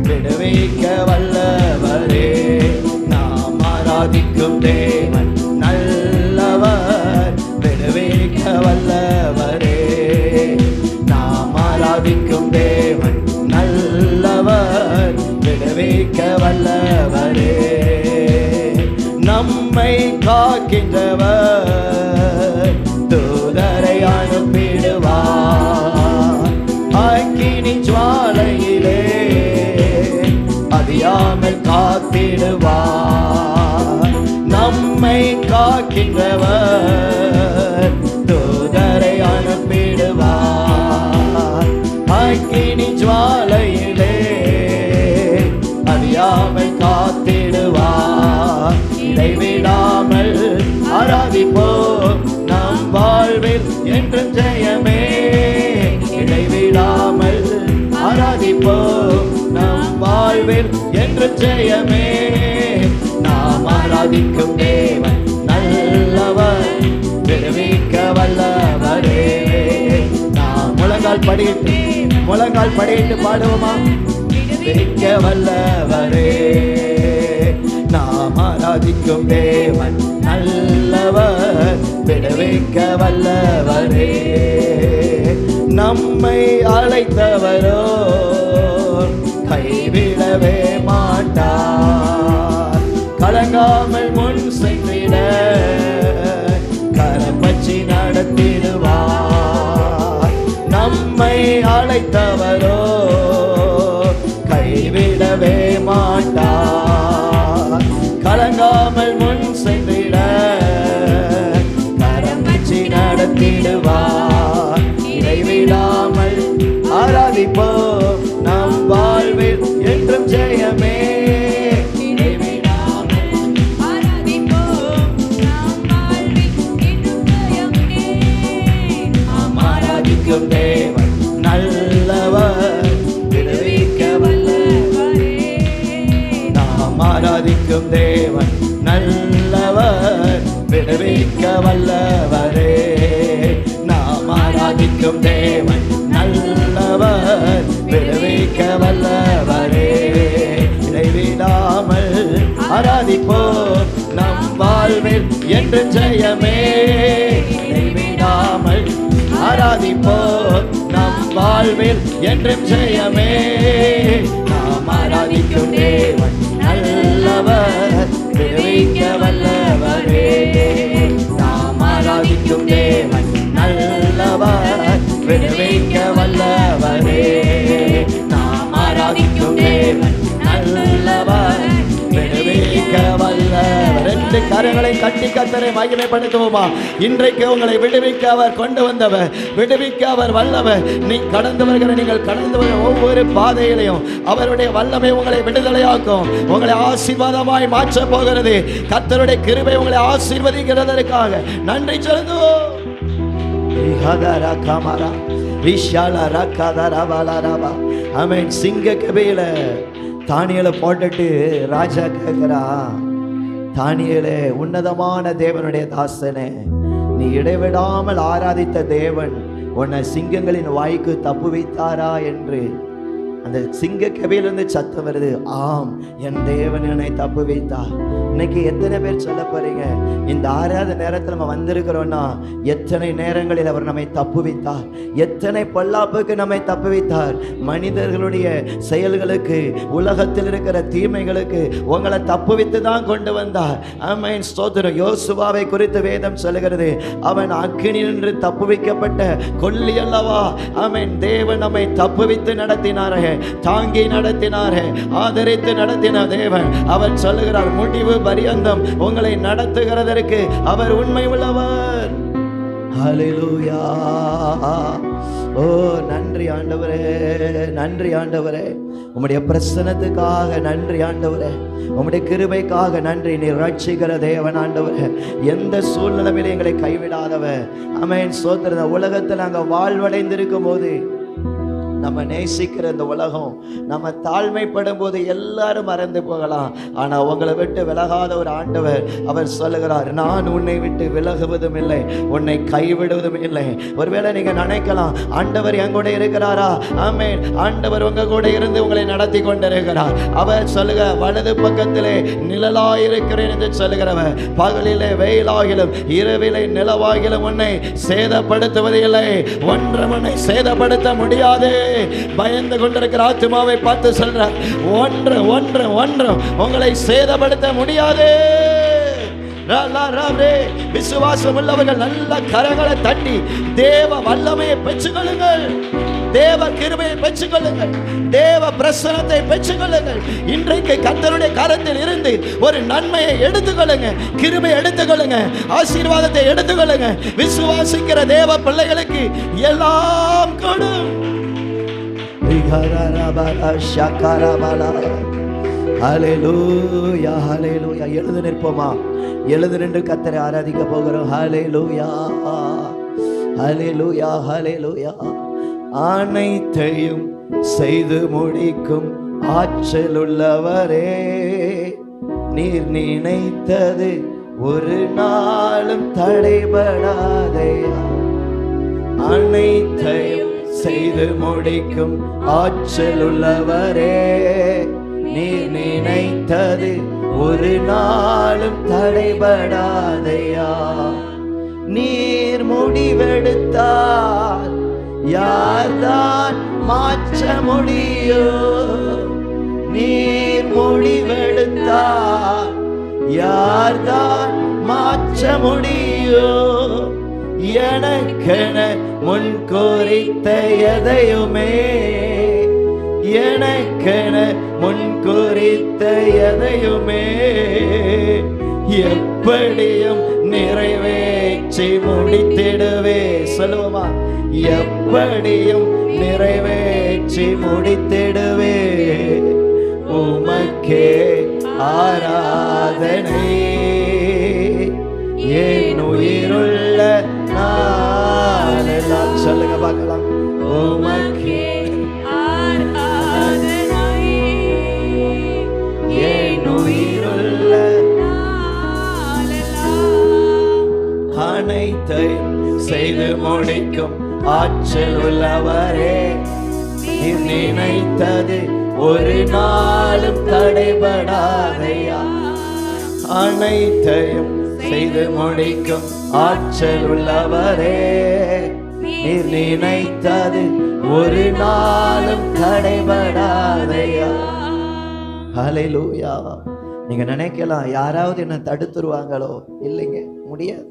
விடுவிக்க வல்லவரே. நாம் ஆராதிக்கும் தேவன் நல்லவர், விடுவிக்க வல்லவரே. நாம் ஆராதிக்கும் தேவன் நல்லவர், விடுவிக்க வல்லவரே. நம்மை காக்கின்றவர் தூதரை அனுப்பிடுவார். அக்கினி ஜுவாலையிலே அறியாமல் காத்திடுவார். நம்மை காக்கின்றவர் தூதரை அனுப்பிடுவார். அக்கினி ஜுவாலையிலே அறியாமல் காத்திடுவார். இடைவிடாமல் ஆராதிப்போம், நம் வாழ்வில் என்றும் ஜெயமே. இடைவிடாமல் ஆராதிப்போம், நம் வாழ்வில் என்றும் ஜெயமே. நாம் ஆராதிக்கும் தேவன் நல்லவர், விடுவிக்க வல்லவரே. நாம் முழங்கால் படியிட்டு பாடுவோமா? விடுவிக்க வல்லவரே. நாம் ஆராதிக்கும் தேவன் நல்லவர், விடுவிக்க வல்லவரே. நம்மை அழைத்தவரோ கைவிடவே மாட்டார். கலங்காமல் முன் சென்றிட கரம் பற்றி நடத்திடுவார். நம்மை அழைத்தவரோ கைவிடவே மாட்டார். கலங்காமல் முன் சென்றிட கரம் பற்றி நடத்திடுவார். இடைவிடாமல் ஆராதிப்போம், நம் வாழ்வில் என்றும் ஜெயமே. இடைவிடாமல் ஆராதிப்போம், நம் வாழ்வில் என்றும் ஜெயமே. நாம் ஆராதிக்கும் தேவன் நல்லவர், விடுவிக்க வல்லவரே. நாம் ஆராதிக்கும் தேவன் நல்லவர், விடுவிக்க வல்லவரே. இடைவிடாமல் ஆராதிப்போம், நம் வாழ்வில் என்று ஜெயமே. இடைவிடாமல் ஆராதிப்போம், நம் வாழ்வில் என்றும் ஜெயமே. நாம் ஆராதிக்கும் தேவன் நல்லவர், விடுவிக்க வல்லவரே. நாம் ஆராதிக்கும் தேவன் நல்லவர், விடுவிக்க வல்லவரே. நாம் ஆராதிக்கும் தேவன் நல்லவர், விடுவிக்க வல்லவர். ரெண்டு கரங்களை கட்டி கர்த்தரை மகிமைப்படுத்துவோமா? இன்றைக்கு உங்களை விடுவிக்க அவர் கொண்டு வந்தவர், விடுவிக்க அவர் வல்லவர். நீ கடந்து வருகிற, நீங்கள் கடந்து வருகிற ஒவ்வொரு பாதையிலையும் அவருடைய வல்லமை உங்களை விடுதலையாக்கும், உங்களை ஆசீர்வாதமாய் மாற்ற போகிறது. கர்த்தருடைய கிருபை உங்களை ஆசீர்வதிக்கிறதற்காக நன்றி சொல்லுவோம். ஆமென். சிங்க கபையில தானியலை போட்டுட்டு ராஜா கேட்கிறா, தானியலே, உன்னதமான தேவனுடைய தாசனே, நீ இடைவிடாமல் ஆராதித்த தேவன் உன்னை சிங்கங்களின் வாய்க்கு தப்பு வைத்தாரா என்று. அந்த சிங்க கபையிலிருந்து சத்தம் வருது, ஆம், என் தேவன் என்னை தப்பு வைத்தார். இன்னைக்கு எத்தனை பேர் சொல்ல போறீங்க, இந்த ஆறாவது நேரத்தில் நம்ம வந்திருக்கிறோம்னா எத்தனை நேரங்களில் அவர் நம்மை தப்பு வைத்தார், எத்தனை பொல்லாப்புக்கு நம்மை தப்பு வைத்தார். மனிதர்களுடைய செயல்களுக்கு, உலகத்தில் இருக்கிற தீமைகளுக்கு உங்களை தப்பு வைத்து தான் கொண்டு வந்தார். ஆமென், ஸ்தோத்திரம். யோசுவாவை குறித்து வேதம் சொல்லுகிறது, அவன் அக்கினியினின்று தப்பு வைக்கப்பட்ட கொல்லி அல்லவா. ஆமென். தேவன் நம்மை தப்பு வைத்து நடத்தினாரே, தாங்கி நடத்தினாரே, ஆதரித்து நடத்தின தேவன். அவர் சொல்லுகிறார், முடிவு பரியந்தம் உங்களை நடத்துகிறதற்கு அவர் உண்மை உள்ளவர். ஹல்லேலூயா. ஓ நன்றி ஆண்டவரே, நன்றி ஆண்டவரே, உம்முடைய பிரசன்னத்துக்காக நன்றி ஆண்டவரே, உம்முடைய கிருபைக்காக நன்றி. நீர் ரட்சிக்கிற தேவன் ஆண்டவரே, எந்த சூழ்நிலையிலும் எங்களை கைவிடாதவர். ஆமென், ஸ்தோத்திரம். உலகத்தில் நாங்கள் வாழ்வடைந்திருக்கும் போது, நம்ம நேசிக்கிற இந்த உலகம் நம்ம தாழ்மைப்படும் போது எல்லாரும் மறந்து போகலாம். ஆனால் உங்களை விட்டு விலகாத ஒரு ஆண்டவர், அவர் சொல்லுகிறார், நான் உன்னை விட்டு விலகுவதும் இல்லை, உன்னை கைவிடுவதும் இல்லை. ஒருவேளை நீங்க நினைக்கலாம், ஆண்டவர் என் கூட இருக்கிறாரா? ஆமென். ஆண்டவர் உங்க கூட இருந்து உங்களை நடத்தி கொண்டிருக்கிறார். அவர் சொல்லுக, வலது பக்கத்திலே நிழலாயிருக்கிறேன் என்று சொல்லுகிறவர், பகலிலே வெயிலாகிலும் இரவிலே நிலவாகிலும் உன்னை சேதப்படுத்துவது இல்லை, ஒன்றும் உன்னை சேதப்படுத்த முடியாது. பயந்து கொண்டிருக்கிற ஆத்துமாவை பார்த்து சொல்ற, ஒன்று உங்களை சேதப்படுத்த முடியாது. விசுவாசம் உள்ளவர்கள் நல்ல கரங்களை தட்டி தேவ வல்லமையை பெற்றுக்கொள்ளுங்கள், தேவ கிருபையை பெற்றுக்கொள்ளுங்கள், தேவ பிரசன்னத்தை பெற்றுக்கொள்ளுங்கள். இன்றைக்கு கர்த்தருடைய கரத்தில் இருந்து ஒரு நன்மையை எடுத்துக்கொள்ளுங்க, கிருபை எடுத்துக்கொள்ளுங்க, ஆசீர்வாதத்தை எடுத்துக்கொள்ளுங்க. விசுவாசிக்கிற தேவ பிள்ளைகளுக்கு எல்லாம் கொடும். ஹல்லேலூயா, ஹல்லேலூயா. எழுந்து நிற்போமா? எழுந்து நின்று கர்த்தரை ஆராதிக்க போகிறோம். ஹல்லேலூயா, ஹல்லேலூயா, ஹல்லேலூயா. அனைத்தையும் செய்து முடிக்கும் ஆற்றல் உள்ளவரே, நீர் நினைத்தது ஒரு நாளும் தடைபடாதையா. அனைத்தையும் செய்து முடிக்கும் ஆற்றல் உள்ளவரே, நீர் நினைத்தது ஒரு நாளும் தடைபடாதையா. நீர் முடிவெடுத்தால் யார்தான் மாற்ற முடியும்? நீர் முடிவெடுத்தால் யார்தான் மாற்ற முடியும்? எனக்கென முன் குறித்த எதையுமே, எனக்கென முன் குறித்த எதையுமே எப்படியும் நிறைவேற்றி முடித்திடுவே. சொல்லுவோமா? எப்படியும் நிறைவேற்றி முடித்திடுவே. உமக்கே ஆராதனை, என் உயிருள்ள நாளெல்லாம். சொல்லுங்க பார்க்கலாம். உமக்கே ஆராதனை, என் உயிருள்ள நாளெல்லாம். ஆற்றல் உள்ளவரே, நீர் நினைத்தது ஒரு நாளும் தடைபடாதையா. அனைத்தையும் செய்து முடிக்கும் ஆற்றல் உள்ளவரே, நீர் நினைத்தது ஒரு நாளும் தடைபடாதையா. ஹல்லேலூயா. நீங்க நினைக்கலாம் யாராவது என்ன தடுத்துருவாங்களோ, இல்லைங்க, முடியாது.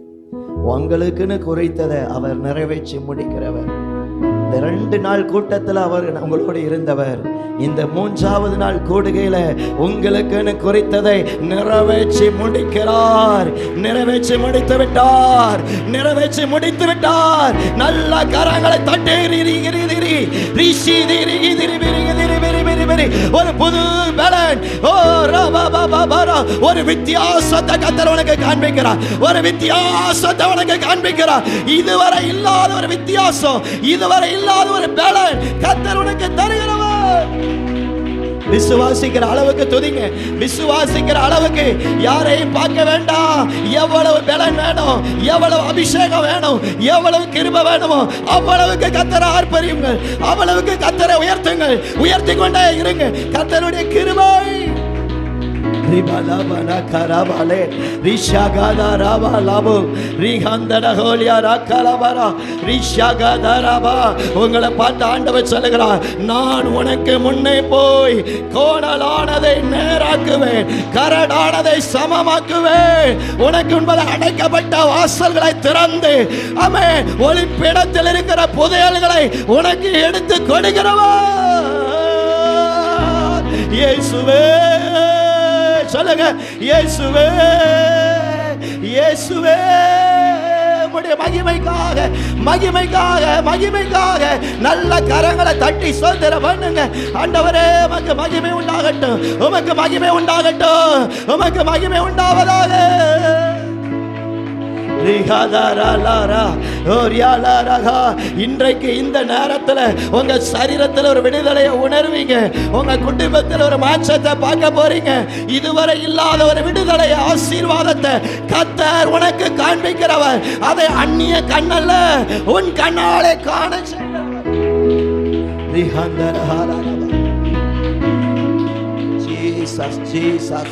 உங்களுக்குன்னு குறித்ததை அவர் நிறைவேற்றி முடிக்கிறவர். இந்த 2 நாள் கூட்டத்தில் அவர் உங்களோடு இருந்தவர். இந்த 3வது நாள் கூடுகையில உங்களுக்குன்னு குறித்ததை நிறைவேற்றி முடிக்கிறார். நிறைவேற்றி முடித்து விட்டார். நிறைவேற்றி முடித்து விட்டார். நல்ல கரங்களை தட்டி ஒரு புது பலன், ஒரு வித்தியாசத்தை கர்த்தர் உனக்கு காண்பிக்கிறார். ஒரு வித்தியாசத்தை உனக்கு காண்பிக்கிறார். இதுவரை இல்லாத ஒரு வித்தியாசம், இதுவரை இல்லாத ஒரு பலன் கர்த்தர் உனக்கு தருகிறவர். விசுவாசிக்கிற அளவுக்கு துதிங்க. விசுவாசிக்கிற அளவுக்கு யாரையும் பார்க்க வேண்டாம். எவ்வளவு பலன் வேணும், எவ்வளவு அபிஷேகம் வேணும், எவ்வளவு கிருபை வேணுமோ அவ்வளவுக்கு கர்த்தரை ஆர்ப்பரியுங்கள். அவ்வளவுக்கு கர்த்தரை உயர்த்துங்கள். உயர்த்தி கொண்டே இருங்க. கர்த்தருடைய கிருபை உங்களை பார்த்து ஆண்டவர் சொல்லுகிறார், நான் உனக்கு முன்னே போய் கோணலானதை நேராக்குவேன், கரடானதை சமமாக்குவேன். உனக்கு முன்பது அடைக்கப்பட்ட வாசல்களை திறந்து ஆமென் ஒளிப்பிடத்தில் இருக்கிற புதையல்களை உனக்கு எடுத்து கொடுக்கிறவர் இயேசுவே. சொல்லுங்க, இயேசுவே, இயேசுவே. உம்முடைய மகிமைக்காக, மகிமைக்காக, மகிமைக்காக நல்ல கரங்களை தட்டி ஸ்தோத்திரம் பண்ணுங்க. ஆண்டவரே உமக்கு மகிமை உண்டாகட்டும், உமக்கு மகிமை உண்டாகட்டும், உமக்கு மகிமை உண்டாவதாக. இன்றைக்கு இந்த நேரத்தில் உங்க சரீரத்தில் ஒரு விடுதலையை உணர்வீங்க. உங்க குடும்பத்தில் ஒரு மாற்றத்தை பார்க்க போறீங்க. இதுவரை இல்லாத ஒரு விடுதலை, ஆசீர்வாதத்தை கர்த்தர் உனக்கு காண்பிக்கிறவர். அதை அந்நிய கண்ணல்ல, உன் கண்ணாலே காண செய்கிறவர். Jesus, Jesus,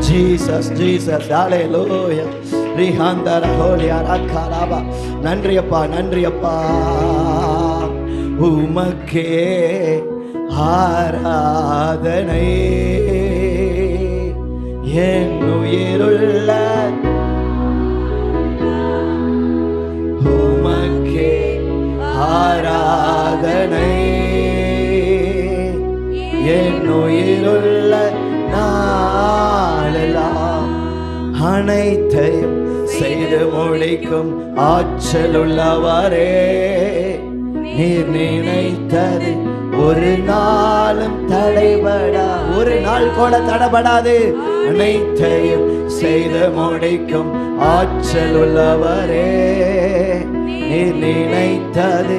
Jesus, Jesus, hallelujah. நன்றி அப்பா, நன்றி அப்பா. உமக்கே ஆராதனை, என் உயிருள்ள உமக்கே ஆராதனை, என் உயிருள்ள நாளெல்லாம் அனைத்தையும் செய்து முடிக்கும் ஆற்றல் உள்ளவரே, நீர் நினைத்தது ஒரு நாளும் தடைபடா, ஒரு நாள் கூட தடைபடாது. அனைத்தையும் செய்து முடிக்கும் ஆற்றல் உள்ளவரே, நீர் நினைத்தது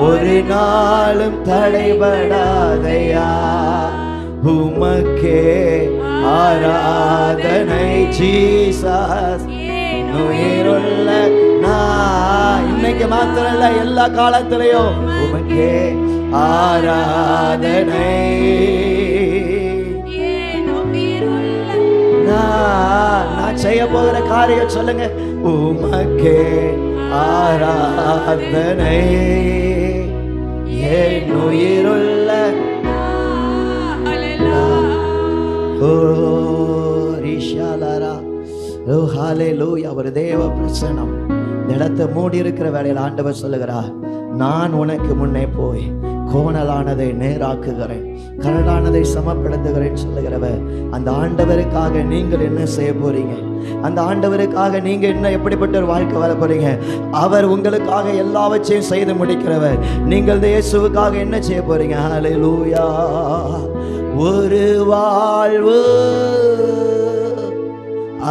ஒரு நாளும் தடைபடாதையா. உமக்கே ஆராதனை ஜீசஸ், உயிருள்ள நான். இன்னைக்கு மாத்திரம் இல்ல, எல்லா காலத்திலையும் உமக்கே ஆராதனை. நான் செய்ய போகிற காரியம் சொல்லுங்க, உமக்கே ஆராதனை, என் உயிருள்ள ஒரு தேவ பிரசனம் இந்த இடத்தை மூடி இருக்கிற வேளையில் ஆண்டவர் சொல்லுகிறார், நான் உனக்கு முன்னே போய் கோணலானதை நேராக்குகிறேன், கரடானதை சமப்படுத்துகிறேன் சொல்லுகிறவர். அந்த ஆண்டவருக்காக நீங்கள் என்ன செய்ய போறீங்க? அந்த ஆண்டவருக்காக நீங்க என்ன எப்படிப்பட்ட ஒரு வாழ்க்கை வாழ போறீங்க? அவர் உங்களுக்காக எல்லாவற்றையும் செய்து முடிக்கிறவர். நீங்கள் இயேசுவுக்காக என்ன செய்ய போறீங்க? ஹல்லேலூயா. ஒரு வாழ்வு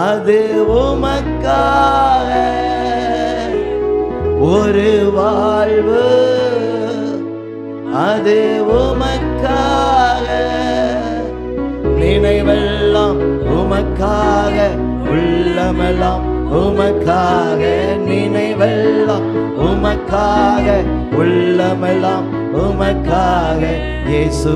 அது உமக்காக, ஒரு வாழ்வு அது உமக்காக, நினைவெல்லாம் உமக்காக, உள்ளமெல்லாம் உமக்காக, நினைவெல்லாம் உமக்காக, உள்ளமெல்லாம் உமக்காக இயேசு.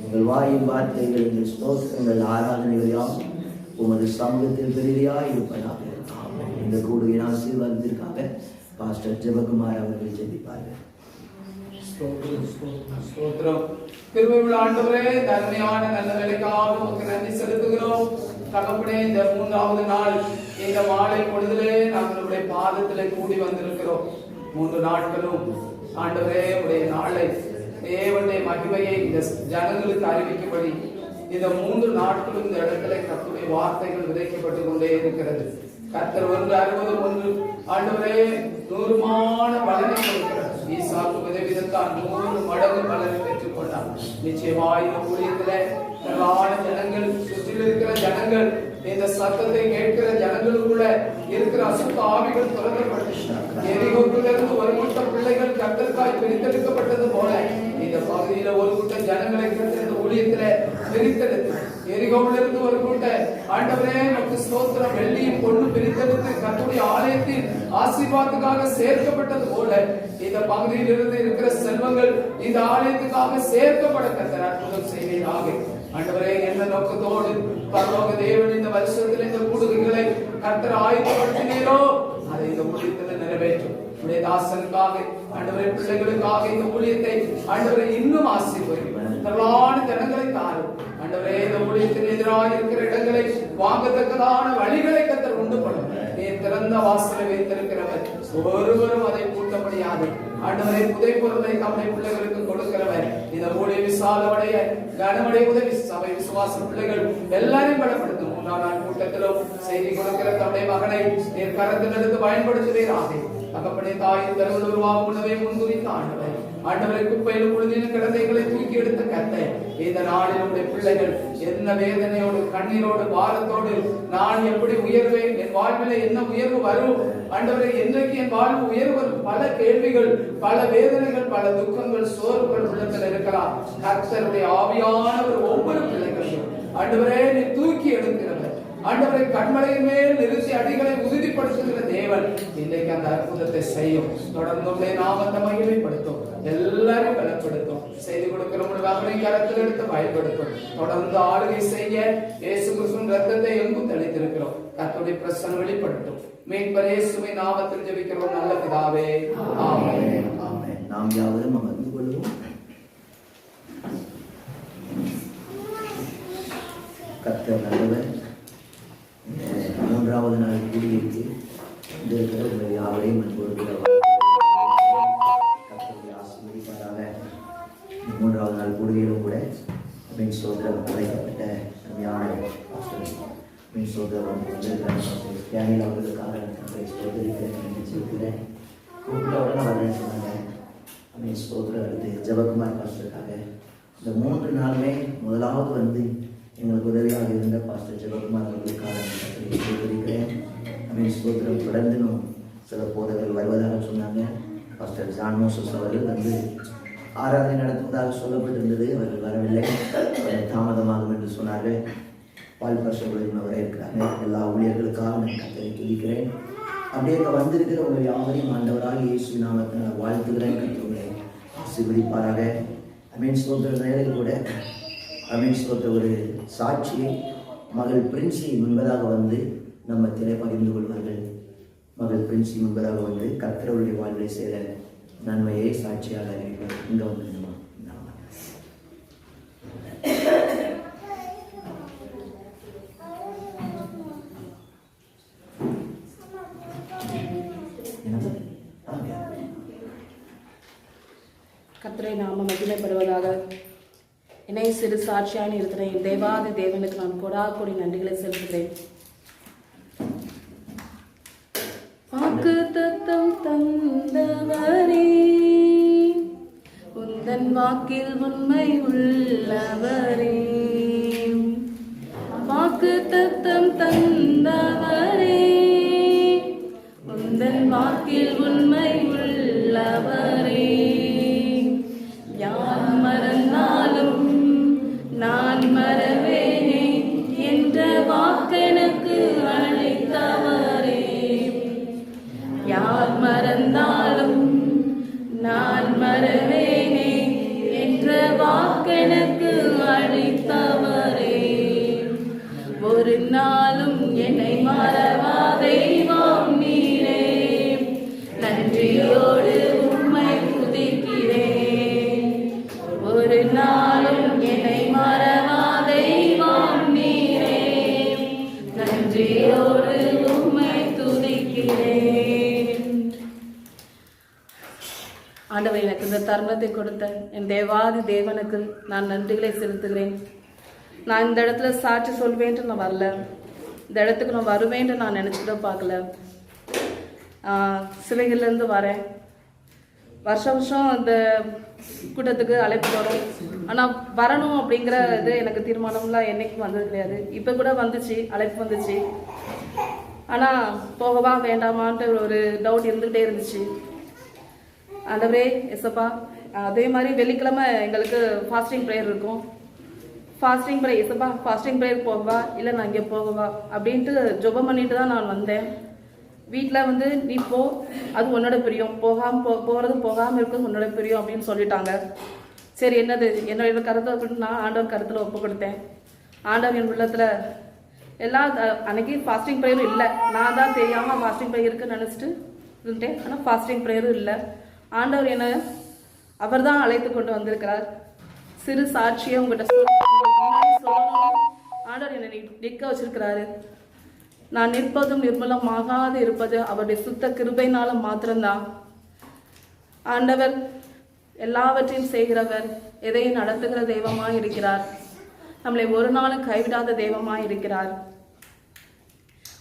உங்கள் வாயின் வார்த்தைகள், எங்கள் ஸ்தோத்திரங்கள், ஆராதனைகள் யாவும் உமது சமூகத்தில் பெரியாய் இருப்பதாக. இந்த கூடுகையின் ஆசீர்வாதத்திற்காக பாஸ்டர் ஜெபகுமார் அவர்கள் ஜெபிப்பார்கள். கிருபையுள்ள ஆண்டவரே, நன்மையான நல்ல வேலைக்காக உமக்கு நன்றி செலுத்துகிறோம். தகப்பனே, இந்த 3வது நாள் இந்த மாலை பொழுதிலே நம்மளுடைய பாதத்திலே கூடி வந்திருக்கிறோம். 3 நாட்களும் ஆண்டவரே உடைய நாளை தேவனுடைய மகிமையை இந்த ஜனங்களுக்கு அறிவிக்கும்படி இந்த 3 நாட்களும் இந்த இடத்துல கர்த்தருடைய வார்த்தைகள் விதைக்கப்பட்டு கொண்டே இருக்கிறது. கர்த்தர் 160 ஆண்டவரே 100மான பலனை கொடுக்கிறார். ஈசாக்கு விதைவிதத்தான் 100 மடங்கு பலனை பெற்றுக் கொண்டார். நிச்சயமாய் இந்த ஊழியத்திலே திரளான ஜனங்கள், சுற்றில் இருக்கிற ஜனங்கள், இந்த சத்தத்தை கேட்கிற ஜனங்களுக்குள்ள இருக்கிற அசுத்த ஆவிகள் துரத்தப்பட்டு எரிகோவிலிருந்து ஒரு கூட்டம் பிள்ளைகள் கர்த்தருக்காய் பிரித்தெடுக்கப்பட்டது போல இந்த பகுதியில ஒரு கூட்டம் ஜனங்களை இந்த ஊழியத்திலே பிரித்தெடுத்து எரிகோவிலிருந்து ஒரு கூட்டம் ஆண்டவரே நமக்கு ஸ்தோத்திரம் வெள்ளியும் பொண்ணு பிரித்தெடுத்து கர்த்தருடைய ஆலயத்தில் ஆசீர்வாதத்துக்காக சேர்க்கப்பட்டது போல இந்த பகுதியில் இருந்து இருக்கிற செல்வங்கள் இந்த ஆலயத்துக்காக சேர்க்கப்பட கர்த்தர் அற்புதம் செய்வீராக. ஆண்டவரே, என்ன நோக்கத்தோடு பரலோக தேவன் இந்த வருஷத்தில் இந்த கூடுகைகளை கர்த்தர் ஆயத்தப்படுத்தினீரோ அதை இந்த ஊழியத்தில் நிறைவேற்றும். உடைய தாசனுக்காக ஆண்டவரே, பிள்ளைகளுக்காக இந்த ஊழியத்தை ஆண்டவரை இன்னும் ஆசீர்வதிக்கும். திரளான ஜனங்களை தாரும் ஆண்டவரே. இந்த ஊழியத்தின் எதிராக இருக்கிற இடங்களை வாங்கத்தக்கதான வழிகளை கர்த்தர் உண்டு பண்ணும். நீ திறந்த வாசலை வைத்திருக்கிறவர், ஒருவரும் அதை பூட்ட முடியாது. ஆண்டவரே, புதை பொருளை நம்முடைய பிள்ளைகளுக்கு கொடுக்கிறவர். இந்த ஊழிய விசாலமடைய கனமடைய உதவி சபை விசுவாச பிள்ளைகள் எல்லாரையும் பலப்படுத்தும். 3ஆம் நாள் கூட்டத்திலும் செய்தி கொடுக்கிற தம்முடைய மகனை நீர் கரத்தில் எடுத்து பயன்படுத்துவீராக. தகப்பனே, தாயின் தருவில் உருவாகும் உணவை முன்குறித்த ஆண்டவரை, ஆண்டவரை குப்பையில் உழுதின கிடந்தைகளை தூக்கி எடுத்த கத்தை இந்த நாளில் நம்முடைய பிள்ளைகள் என்ன வேதனையோடு கண்ணீரோடு பாரத்தோடு நான் எப்படி உயர்வேன், என் வாழ்விலே என்ன உயர்வு வரும், ஆண்டவரை என்றைக்கு என் வாழ்வு உயர்வு வரும், பல கேள்விகள், பல வேதனைகள், பல துக்கங்கள், சோர்வுகள் உள்ளத்தில் இருக்கலாம். கர்த்தருடைய ஆவியானவர் ஒவ்வொரு பிள்ளைகளையும் ஆண்டவரே நீ தூக்கி எடுக்கிறவர். ஆண்டவரை கண்மலையின் மேல் நிறுத்தி அடிகளை உறுதிப்படுத்துகிற தேவன் இன்றைக்கு அந்த அற்புதத்தை செய்யும். தொடர்ந்து உடைய நாமத்தை மகிமைப்படுத்தும், எல்லாரும் பலப்படுத்தும். செய்து கொடுக்கிற முழுவதும் கரத்தில் எடுத்து பயன்படுத்தும். தொடர்ந்து ஆளுகை செய்ய இயேசு கிறிஸ்துவின் ரத்தத்தை எங்கும் தெளித்திருக்கிறோம். கர்த்தருடைய பிரசன்னம் வெளிப்படுத்தும். மீட்பர் இயேசுவின் நாமத்தில் ஜெபிக்கிறோம் நல்ல பிதாவே, ஆமென். ஆமென். நாம் யாவரும் அமர்ந்து கொள்வோம். கர்த்தர் நல்லவர். மூன்றாவது நாள் கூடியிருக்கு இருக்கிற உங்கள் யாவரையும் அன்போடு கர்த்தருடைய ஆசீர்வதிப்பாராக. மூன்றாவது நாள் கூடுகையிலும் கூட மின் சோதரம் அழைக்கப்பட்ட ஞான மின் சோதரம் தியானில் அவர்களுக்காக சோதரிக்கிறேன் கூப்பிட்ட உடனே வரேன்னு சொன்னாங்க. மீன் சோதரம் அடுத்து ஜபகுமார் பாஸ்டருக்காக இந்த 3 நாளுமே முதலாவது வந்து எங்களுக்கு உதவியாக இருந்த பாஸ்டர் ஜெபகுமார் அவர்களுக்காக இருக்கிறேன். மீன் சோதரம் தொடர்ந்தும் சில போதகர்கள் வருவதாக சொன்னாங்க. பாஸ்டர் ஜான் மோசஸ் அவர்கள் வந்து ஆராதனை நடத்துவதாக சொல்லப்பட்டிருந்தது. அவர்கள் வரவில்லை, தாமதமாகும் என்று சொன்னார்கள். பால் பர்ஷர்களும் அவரே இருக்கிறாங்க. எல்லா ஊழியர்களுக்காக நான் கர்த்தரை துதிக்கிறேன். அப்படியே வந்திருக்கிற உங்கள் யாவரையும் ஆண்டவராக இயேசு நாமத்தை நான் வாழ்த்துகிறேன். கர்த்தரை ஆசீர்வதிப்பாராக. அமீன் ஸ்தோத்திர நேரில் கூட அமீன் ஸ்தோத்திர ஒரு சாட்சியை மகள் பிரின்சி முன்பதாக வந்து நம்ம திரை பகிர்ந்து கொள்வார்கள். மகள் பிரின்சி முன்பதாக வந்து கர்த்தருடைய வாழ்வை செய்த நன்மையை சாட்சியாக அறிவிப்பார். இங்கே வந்து கர்த்தரை நாம மகிமைப்படுவதாக. என்னை சிறு சாட்சியான இருக்கிறேன். தேவாதி தேவனுக்கு நான் கொடாக்கொடி நன்றிகளை செலுத்துகிறேன். வாக்குத்தத்தம் தந்தவரே, உந்தன் வாக்கில் உண்மை உள்ளவரே. வாக்குத்தத்தம் தந்தவரே, உந்தன் வாக்கில் உண்மை உள்ளவரே. யார் மறந்தாலும் நான் மறவேனே என்ற வாக்கெனக்கு அளித்தவரே. யார் மறந்தாலும் நான் மறவேனே என்ற வாக்கெனக்கு அளித்தவரே. ஒரு நாளும் என்னை மறவா தெய்வம் நீரே. நன்றியோடு உம்மை துதிக்கிறேன். ஒரு நாளும் என்னை மறவா தெய்வம் நீரே. நன்றியோடு உம்மை துதிக்கிறேன். ஆண்டவர் எனக்கு இந்த தருணத்தை கொடுத்த என் தேவாதி தேவனுக்கு நான் நன்றிகளை செலுத்துகிறேன். நான் இந்த இடத்துல சாட்சி சொல்வேன்ட்டு நான் வரல, இந்த இடத்துக்கு நான் வருவேன்ட்டு நான் நினச்சிக்கூட பார்க்கல. சிலைகள்லேருந்து வரேன். வருஷம் இந்த கூட்டத்துக்கு அழைப்பு வரும். ஆனால் வரணும் அப்படிங்கிற இது எனக்கு தீர்மானம்லாம் என்றைக்கும் வந்தது கிடையாது. இப்போ கூட வந்துச்சு, அழைப்பு வந்துச்சு. ஆனால் போகவா வேண்டாமான்ட்டு ஒரு டவுட் இருந்துகிட்டே இருந்துச்சு. ஆண்டவரே எசப்பா, அதே மாதிரி வெள்ளிக்கிழமை எங்களுக்கு ஃபாஸ்டிங் ப்ரேயர் இருக்கும். ஃபாஸ்டிங் ப்ரேயர் எசப்பா, ஃபாஸ்டிங் ப்ரேயர் போகவா இல்லை நான் இங்கே போகவா அப்படின்ட்டு ஜெபம் பண்ணிட்டு தான் நான் வந்தேன். வீட்டில் வந்து நீ போ, அது உன்னோட பிரியம், போகாமல் இருக்கிறது உன்னோட பிரியம் அப்படின்னு சொல்லிட்டாங்க. சரி என்னது என்னோட கருத்தை அப்படின்னு நான் ஆண்டவர் கருத்தில் ஒப்பு கொடுத்தேன். ஆண்டவர் என் உள்ளத்தில் அன்னைக்கு ஃபாஸ்டிங் ப்ரேயரும் இல்லை. நான் தான் தெரியாமல் ஃபாஸ்டிங் ப்ரேயர் இருக்குன்னு நினச்சிட்டு இருந்துட்டேன். ஆனால் ஃபாஸ்டிங் ப்ரேயரும் இல்லை. ஆண்டவர் என்னை அவர் தான் அழைத்து கொண்டு வந்திருக்கிறார். சிறு சாட்சியை உங்கள்கிட்ட சொல்லணும். ஆண்டவர் என்னை நிற்க வச்சிருக்கிறாரு. நான் நிற்பதும் நிர்மலமாகாது இருப்பது அவருடைய சுத்த கிருபையினால மாத்திரம்தான். ஆண்டவர் எல்லாவற்றையும் செய்கிறவர், எதையும் நடத்துகிற தெய்வமாய் இருக்கிறார். நம்மளை ஒரு நாளும் கைவிடாத தெய்வமாய் இருக்கிறார்.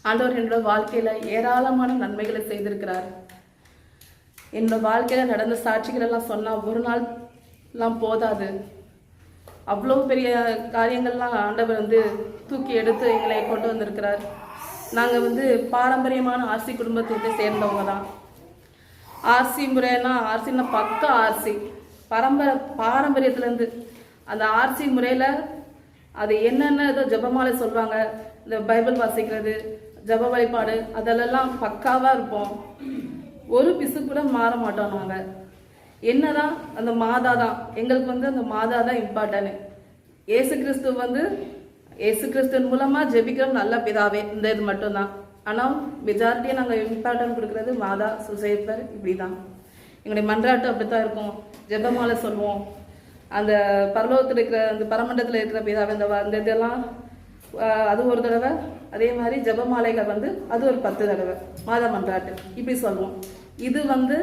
ஆண்டவர் என்னோட வாழ்க்கையில ஏராளமான நன்மைகளை செய்திருக்கிறார். என்னோட வாழ்க்கையில நடந்த சாட்சிகள் எல்லாம் சொன்னா ஒரு நாள் எல்லாம் போதாது. அவ்வளோ பெரிய காரியங்கள்லாம் ஆண்டவர் வந்து தூக்கி எடுத்து எங்களை கொண்டு வந்திருக்கிறார். நாங்கள் வந்து பாரம்பரியமான ஆர்சி குடும்பத்தை சேர்ந்தவங்க தான். ஆர்சி முறைன்னா ஆர்சின்னா பக்க ஆர்சி பாரம்பரியத்துலேருந்து அந்த ஆர்சி முறையில் அது என்னென்ன ஏதோ ஜெபமாலை சொல்லுவாங்க, இந்த பைபிள் வாசிக்கிறது, ஜப வழிபாடு அதெல்லாம் பக்காவாக இருப்போம். ஒரு பிசு கூட மாற மாட்டோம். நாங்கள் என்னதான் அந்த மாதா தான் எங்களுக்கு வந்து அந்த மாதா தான் இம்பார்ட்டன்ட். ஏசு கிறிஸ்துவின் மூலமாக ஜெபிக்கிறோம் நல்ல பிதாவே, இந்த இது மட்டும்தான். ஆனால் மெஜாரிட்டியாக நாங்கள் இம்பார்ட்டன்ட் கொடுக்குறது மாதா, சுசேப்பர், இப்படி தான். எங்களுடைய மன்றாட்டு அப்படி தான் இருக்கும். ஜெபமாலை சொல்லுவோம். அந்த பரலோகத்தில் இருக்கிற அந்த பரமண்டத்தில் இருக்கிற பிதாவே அந்த இதெல்லாம் அது ஒரு தடவை. அதே மாதிரி ஜெபமாலைகள் வந்து அது ஒரு 10 தடவை மாதா மன்றாட்டு இப்படி சொல்லுவோம். இது வந்து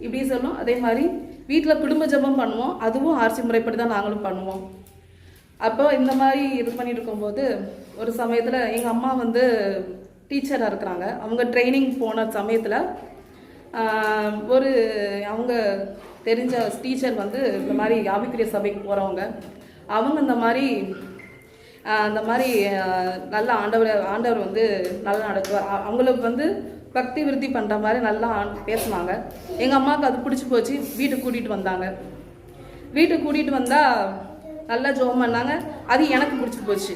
இப்படி சொல்லுவோம். அதே மாதிரி வீட்டில் குடும்ப ஜெபம் பண்ணுவோம். அதுவும் ஆர்சி முறைப்படி தான் நாங்களும் பண்ணுவோம். அப்போ இந்த மாதிரி இது பண்ணிட்டு இருக்கும்போது ஒரு சமயத்தில் எங்கள் அம்மா வந்து டீச்சராக இருக்கிறாங்க. அவங்க ட்ரைனிங் போன சமயத்தில் ஒரு அவங்க தெரிஞ்ச டீச்சர் வந்து இந்த மாதிரி ஆவிக்குரிய சபைக்கு போகிறவங்க, அவங்க இந்த மாதிரி நல்ல ஆண்டவர் வந்து நல்லா நடத்துவார், அவங்களுக்கு வந்து பக்தி விருத்தி பண்ணுற மாதிரி நல்லா பேசுனாங்க. எங்கள் அம்மாவுக்கு அது பிடிச்சி போச்சு. வீட்டுக்கு கூட்டிகிட்டு வந்தாங்க. வீட்டுக்கு கூட்டிகிட்டு வந்தால் நல்லா ஜெபம் பண்ணாங்க. அது எனக்கு பிடிச்சி போச்சு.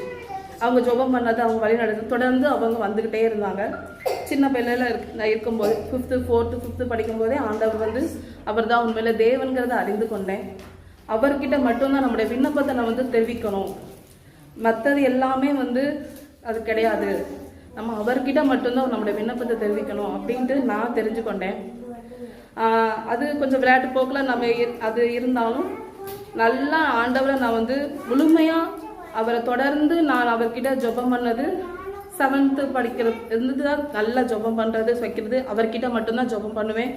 அவங்க ஜெபம் பண்ணது, அவங்க வழி நடந்து தொடர்ந்து அவங்க வந்துக்கிட்டே இருந்தாங்க. சின்ன பிள்ளையில இருக்கும்போது 5th 4th 5th படிக்கும்போதே ஆண்டவர் வந்து அவர் தான் உண்மையில தேவன்கிறத அறிந்து கொண்டேன். அவர்கிட்ட மட்டும்தான் நம்முடைய விண்ணப்பத்தை நான் வந்து தெரிவிக்கணும். மற்றது எல்லாமே வந்து அது கிடையாது. நம்ம அவர்கிட்ட மட்டும்தான் நம்முடைய விண்ணப்பத்தை தெரிவிக்கணும் அப்படின்ட்டு நான் தெரிஞ்சுக்கொண்டேன். அது கொஞ்சம் விளையாட்டு போக்கில் நம்ம அது இருந்தாலும் நல்லா ஆண்டவரை நான் வந்து முழுமையாக அவரை தொடர்ந்து நான் அவர்கிட்ட ஜெபம் பண்ணது 7th படிக்கிறது இருந்தது தான். நல்லா ஜெபம் பண்ணுறது வைக்கிறது அவர்கிட்ட மட்டும்தான் ஜெபம் பண்ணுவேன்.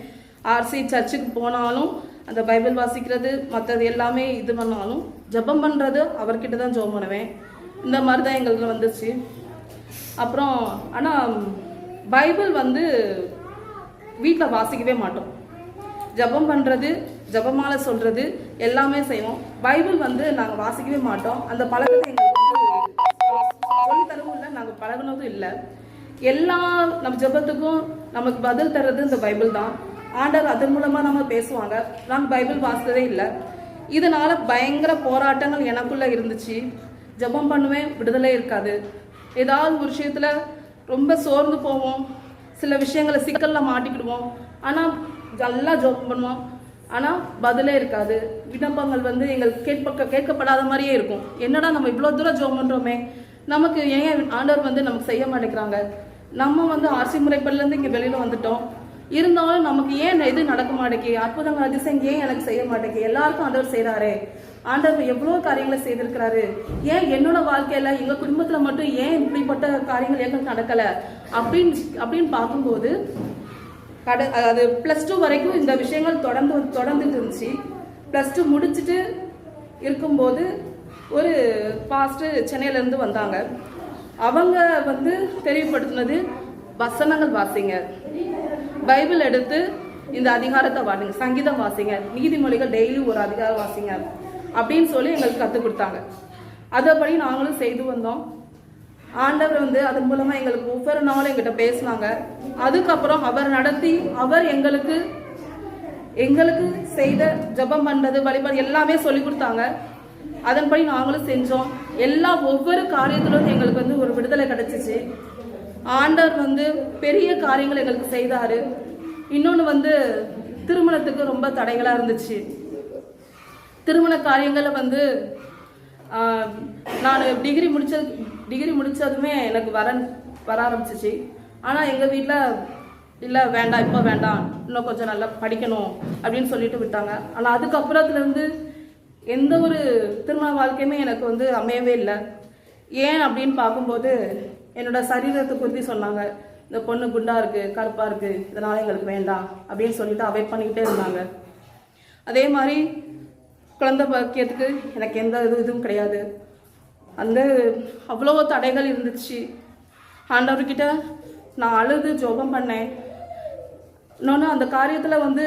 ஆர்சி சர்ச்சுக்கு போனாலும் அந்த பைபிள் வாசிக்கிறது மற்றது எல்லாமே இது பண்ணாலும் ஜெபம் பண்ணுறது அவர்கிட்ட தான் ஜெபம் பண்ணுவேன். இந்த மாதிரி தான் எங்களுக்கு வந்துச்சு. அப்புறம் ஆனால் பைபிள் வந்து வீட்டில் வாசிக்கவே மாட்டோம். ஜெபம் பண்ணுறது, ஜெபமாலை சொல்கிறது எல்லாமே செய்வோம். பைபிள் வந்து நாங்கள் வாசிக்கவே மாட்டோம். அந்த பழக்கத்தை எங்களுக்கு வந்து சொல்லித்தரவும் இல்லை, நாங்கள் பழகினதும் இல்லை. எல்லா நம்ம ஜெபத்துக்கும் நமக்கு பதில் தர்றது இந்த பைபிள் தான். ஆண்டவர் அதன் மூலமாக நம்ம பேசுவாங்க. நாங்கள் பைபிள் வாசித்ததே இல்லை. இதனால் பயங்கர போராட்டங்கள் எனக்குள்ளே இருந்துச்சு. ஜெபம் பண்ணுவேன், விடுதலை இருக்காது. ஏதாவது ஒரு விஷயத்தில் ரொம்ப சோர்ந்து போவோம். சில விஷயங்களை சிக்கலில் மாட்டிக்கிடுவோம். ஆனால் நல்லா ஜெபம் பண்ணுவோம். ஆனால் பதிலே இருக்காது. விண்ணப்பங்கள் வந்து எங்களுக்கு கேட்கப்படாத மாதிரியே இருக்கும். என்னடா நம்ம இவ்வளோ தூரம் ஜெபம் பண்ணுறோமே, நமக்கு ஏன் ஆண்டவர் வந்து நமக்கு செய்ய மாட்டேங்கிறாங்க? நம்ம வந்து ஆர்சி முறைப்படிலேருந்து இங்கே வெளியில் வந்துட்டோம். இருந்தாலும் நமக்கு ஏன் இது நடக்க மாட்டேங்கி, அற்புதங்கள் அதிசயம் ஏன் எனக்கு செய்ய மாட்டேங்கி? எல்லாருக்கும் ஆண்டவர் செய்கிறாரே, ஆண்டவர் எவ்வளோ காரியங்களை செய்திருக்கிறாரு, ஏன் என்னோட வாழ்க்கையில் எங்கள் குடும்பத்தில் மட்டும் ஏன் இப்படிப்பட்ட காரியங்கள் எங்களுக்கு நடக்கலை அப்படின்னு பார்க்கும்போது அது +2 வரைக்கும் இந்த விஷயங்கள் தொடர்ந்துட்டு இருந்துச்சு. +2 முடிச்சுட்டு இருக்கும்போது ஒரு பாஸ்டர் சென்னையிலேருந்து வந்தாங்க. அவங்க வந்து தெளிவுபடுத்தினது, வசனங்கள் வாசிங்க, பைபிள் எடுத்து இந்த அதிகாரத்தை வாசிங்க, சங்கீதம் வாசிங்க, நீதிமொழிகள் டெய்லி ஒரு அதிகாரம் வாசிங்க அப்படின்னு சொல்லி எங்களுக்கு கற்றுக் கொடுத்தாங்க. அதைப்படி நாங்களும் செய்து வந்தோம். ஆண்டவர் வந்து அதன் மூலமாக எங்களுக்கு ஒவ்வொரு நாளும் எங்கிட்ட பேசினாங்க. அதுக்கப்புறம் அவர் நடத்தி அவர் எங்களுக்கு செய்த ஜெபம் பண்ணுறது, வழிபாடு எல்லாமே சொல்லி கொடுத்தாங்க. அதன்படி நாங்களும் செஞ்சோம். ஒவ்வொரு காரியத்திலும் எங்களுக்கு வந்து ஒரு விடுதலை கிடைச்சிச்சு. ஆண்டவர் வந்து பெரிய காரியங்கள் எங்களுக்கு செய்தார். இன்னொன்று வந்து திருமணத்துக்கு ரொம்ப தடைகளாக இருந்துச்சு. திருமண காரியங்களை வந்து நான் டிகிரி முடித்ததுமே எனக்கு வர ஆரம்பிச்சிச்சு. ஆனால் எங்கள் வீட்டில் இல்லை, வேண்டாம், இப்போ வேண்டாம், இன்னும் கொஞ்சம் நல்லா படிக்கணும் அப்படின்னு சொல்லிட்டு விட்டாங்க. ஆனால் அதுக்கப்புறத்துலேருந்து எந்த ஒரு திருமண வாழ்க்கையுமே எனக்கு வந்து அமையவே இல்லை. ஏன் அப்படின்னு பார்க்கும்போது என்னோட சரீரத்தை குறித்து சொன்னாங்க. இந்த பொண்ணு குண்டாக இருக்குது, கருப்பாக இருக்குது, இதனால் எங்களுக்கு வேண்டாம் அப்படின்னு சொல்லிட்டு அவாய்ட் பண்ணிக்கிட்டே இருந்தாங்க. அதே மாதிரி குழந்தை பாக்கியத்துக்கு எனக்கு எந்த இதுவும் கிடையாது. அவ்வளோ தடைகள் இருந்துச்சு. ஆண்டவர்கிட்ட நான் அழுது ஜெபம் பண்ணேன். இன்னொன்று அந்த காரியத்தில் வந்து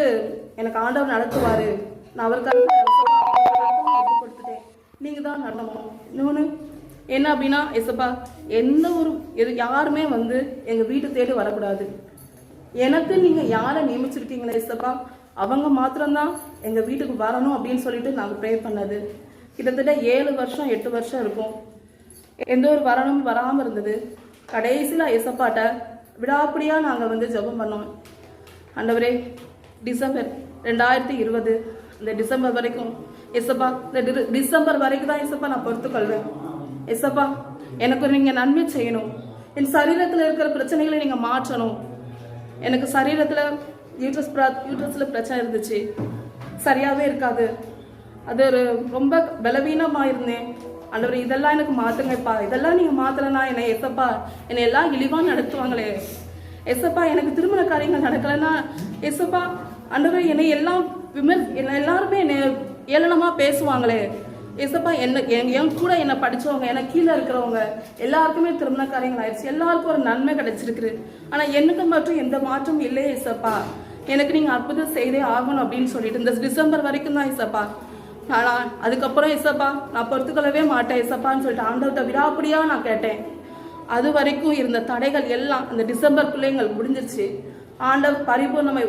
எனக்கு ஆண்டவர் நடத்துவார், நான் அவருக்காக கொடுத்துட்டேன், நீங்கள் தான் நடத்தணும். இன்னொன்று என்ன அப்படின்னா, எசப்பா யாருமே வந்து எங்கள் வீட்டு தேடி வரக்கூடாது. எனக்கு நீங்கள் யாரை நியமிச்சிருக்கீங்களே எசப்பா, அவங்க மாத்திரம்தான் எங்கள் வீட்டுக்கு வரணும் அப்படின்னு சொல்லிட்டு நாங்கள் ப்ரே பண்ணது. கிட்டத்தட்ட 7 வருஷம் 8 வருஷம் இருக்கும். எந்த ஒரு வராமல் இருந்தது. கடைசியில் ஏசப்பாட்ட விடாப்பிடியாக நாங்கள் வந்து ஜெபம் பண்ணோம். ஆண்டவரே, டிசம்பர் 2020 இந்த டிசம்பர் வரைக்கும் ஏசப்பா, இந்த டிசம்பர் வரைக்கும் தான் ஏசப்பா நான் பொறுத்துக்கொள்வேன். ஏசப்பா, எனக்கு நீங்கள் நன்மை செய்யணும். என் சரீரத்தில் இருக்கிற பிரச்சனைகளை நீங்கள் மாற்றணும். எனக்கு சரீரத்தில் யூட்ரஸில் பிரச்சனை இருந்துச்சு, சரியாகவே இருக்காது. அது ஒரு ரொம்ப பலவீனமாக இருந்தேன். ஆண்டவரே, இதெல்லாம் எனக்கு மாற்றுங்கப்பா. இதெல்லாம் நீங்கள் மாற்றலைன்னா என்னை ஏசப்பா என்னை எல்லாம் இழிவாக நடத்துவாங்களே. ஏசப்பா, எனக்கு திருமண காரியங்கள் நடக்கலைன்னா ஏசப்பா ஆண்டவரே என்னை எல்லாம் என்னை எல்லாருமே என்னை ஏளனமாக பேசுவாங்களே. ஏசப்பா, என் கூட என்னை படித்தவங்க, எனக்கு கீழே இருக்கிறவங்க எல்லாருக்குமே திருமண காரியங்கள் ஆயிடுச்சு, எல்லாருக்கும் ஒரு நன்மை கிடைச்சிருக்கு. ஆனால் எனக்கு மட்டும் எந்த மாற்றமும் இல்லையே ஏசப்பா. எனக்கு நீங்கள் அற்புதம் செய்தே ஆகணும் அப்படின்னு சொல்லிட்டு இந்த டிசம்பர் வரைக்கும் தான் ஏசப்பா. ஆனால் அதுக்கப்புறம் ஏசப்பா நான் பொறுத்துக்கொள்ளவே மாட்டேன் ஏசப்பான்னு சொல்லிட்டு ஆண்டவர்கிட்ட விடாப்படியாக நான் கேட்டேன். அது வரைக்கும் இருந்த தடைகள் எல்லாம் அந்த டிசம்பருக்குள்ளே எங்களுக்கு முடிஞ்சிருச்சு. ஆண்டவர் பரிபூர்ணமை.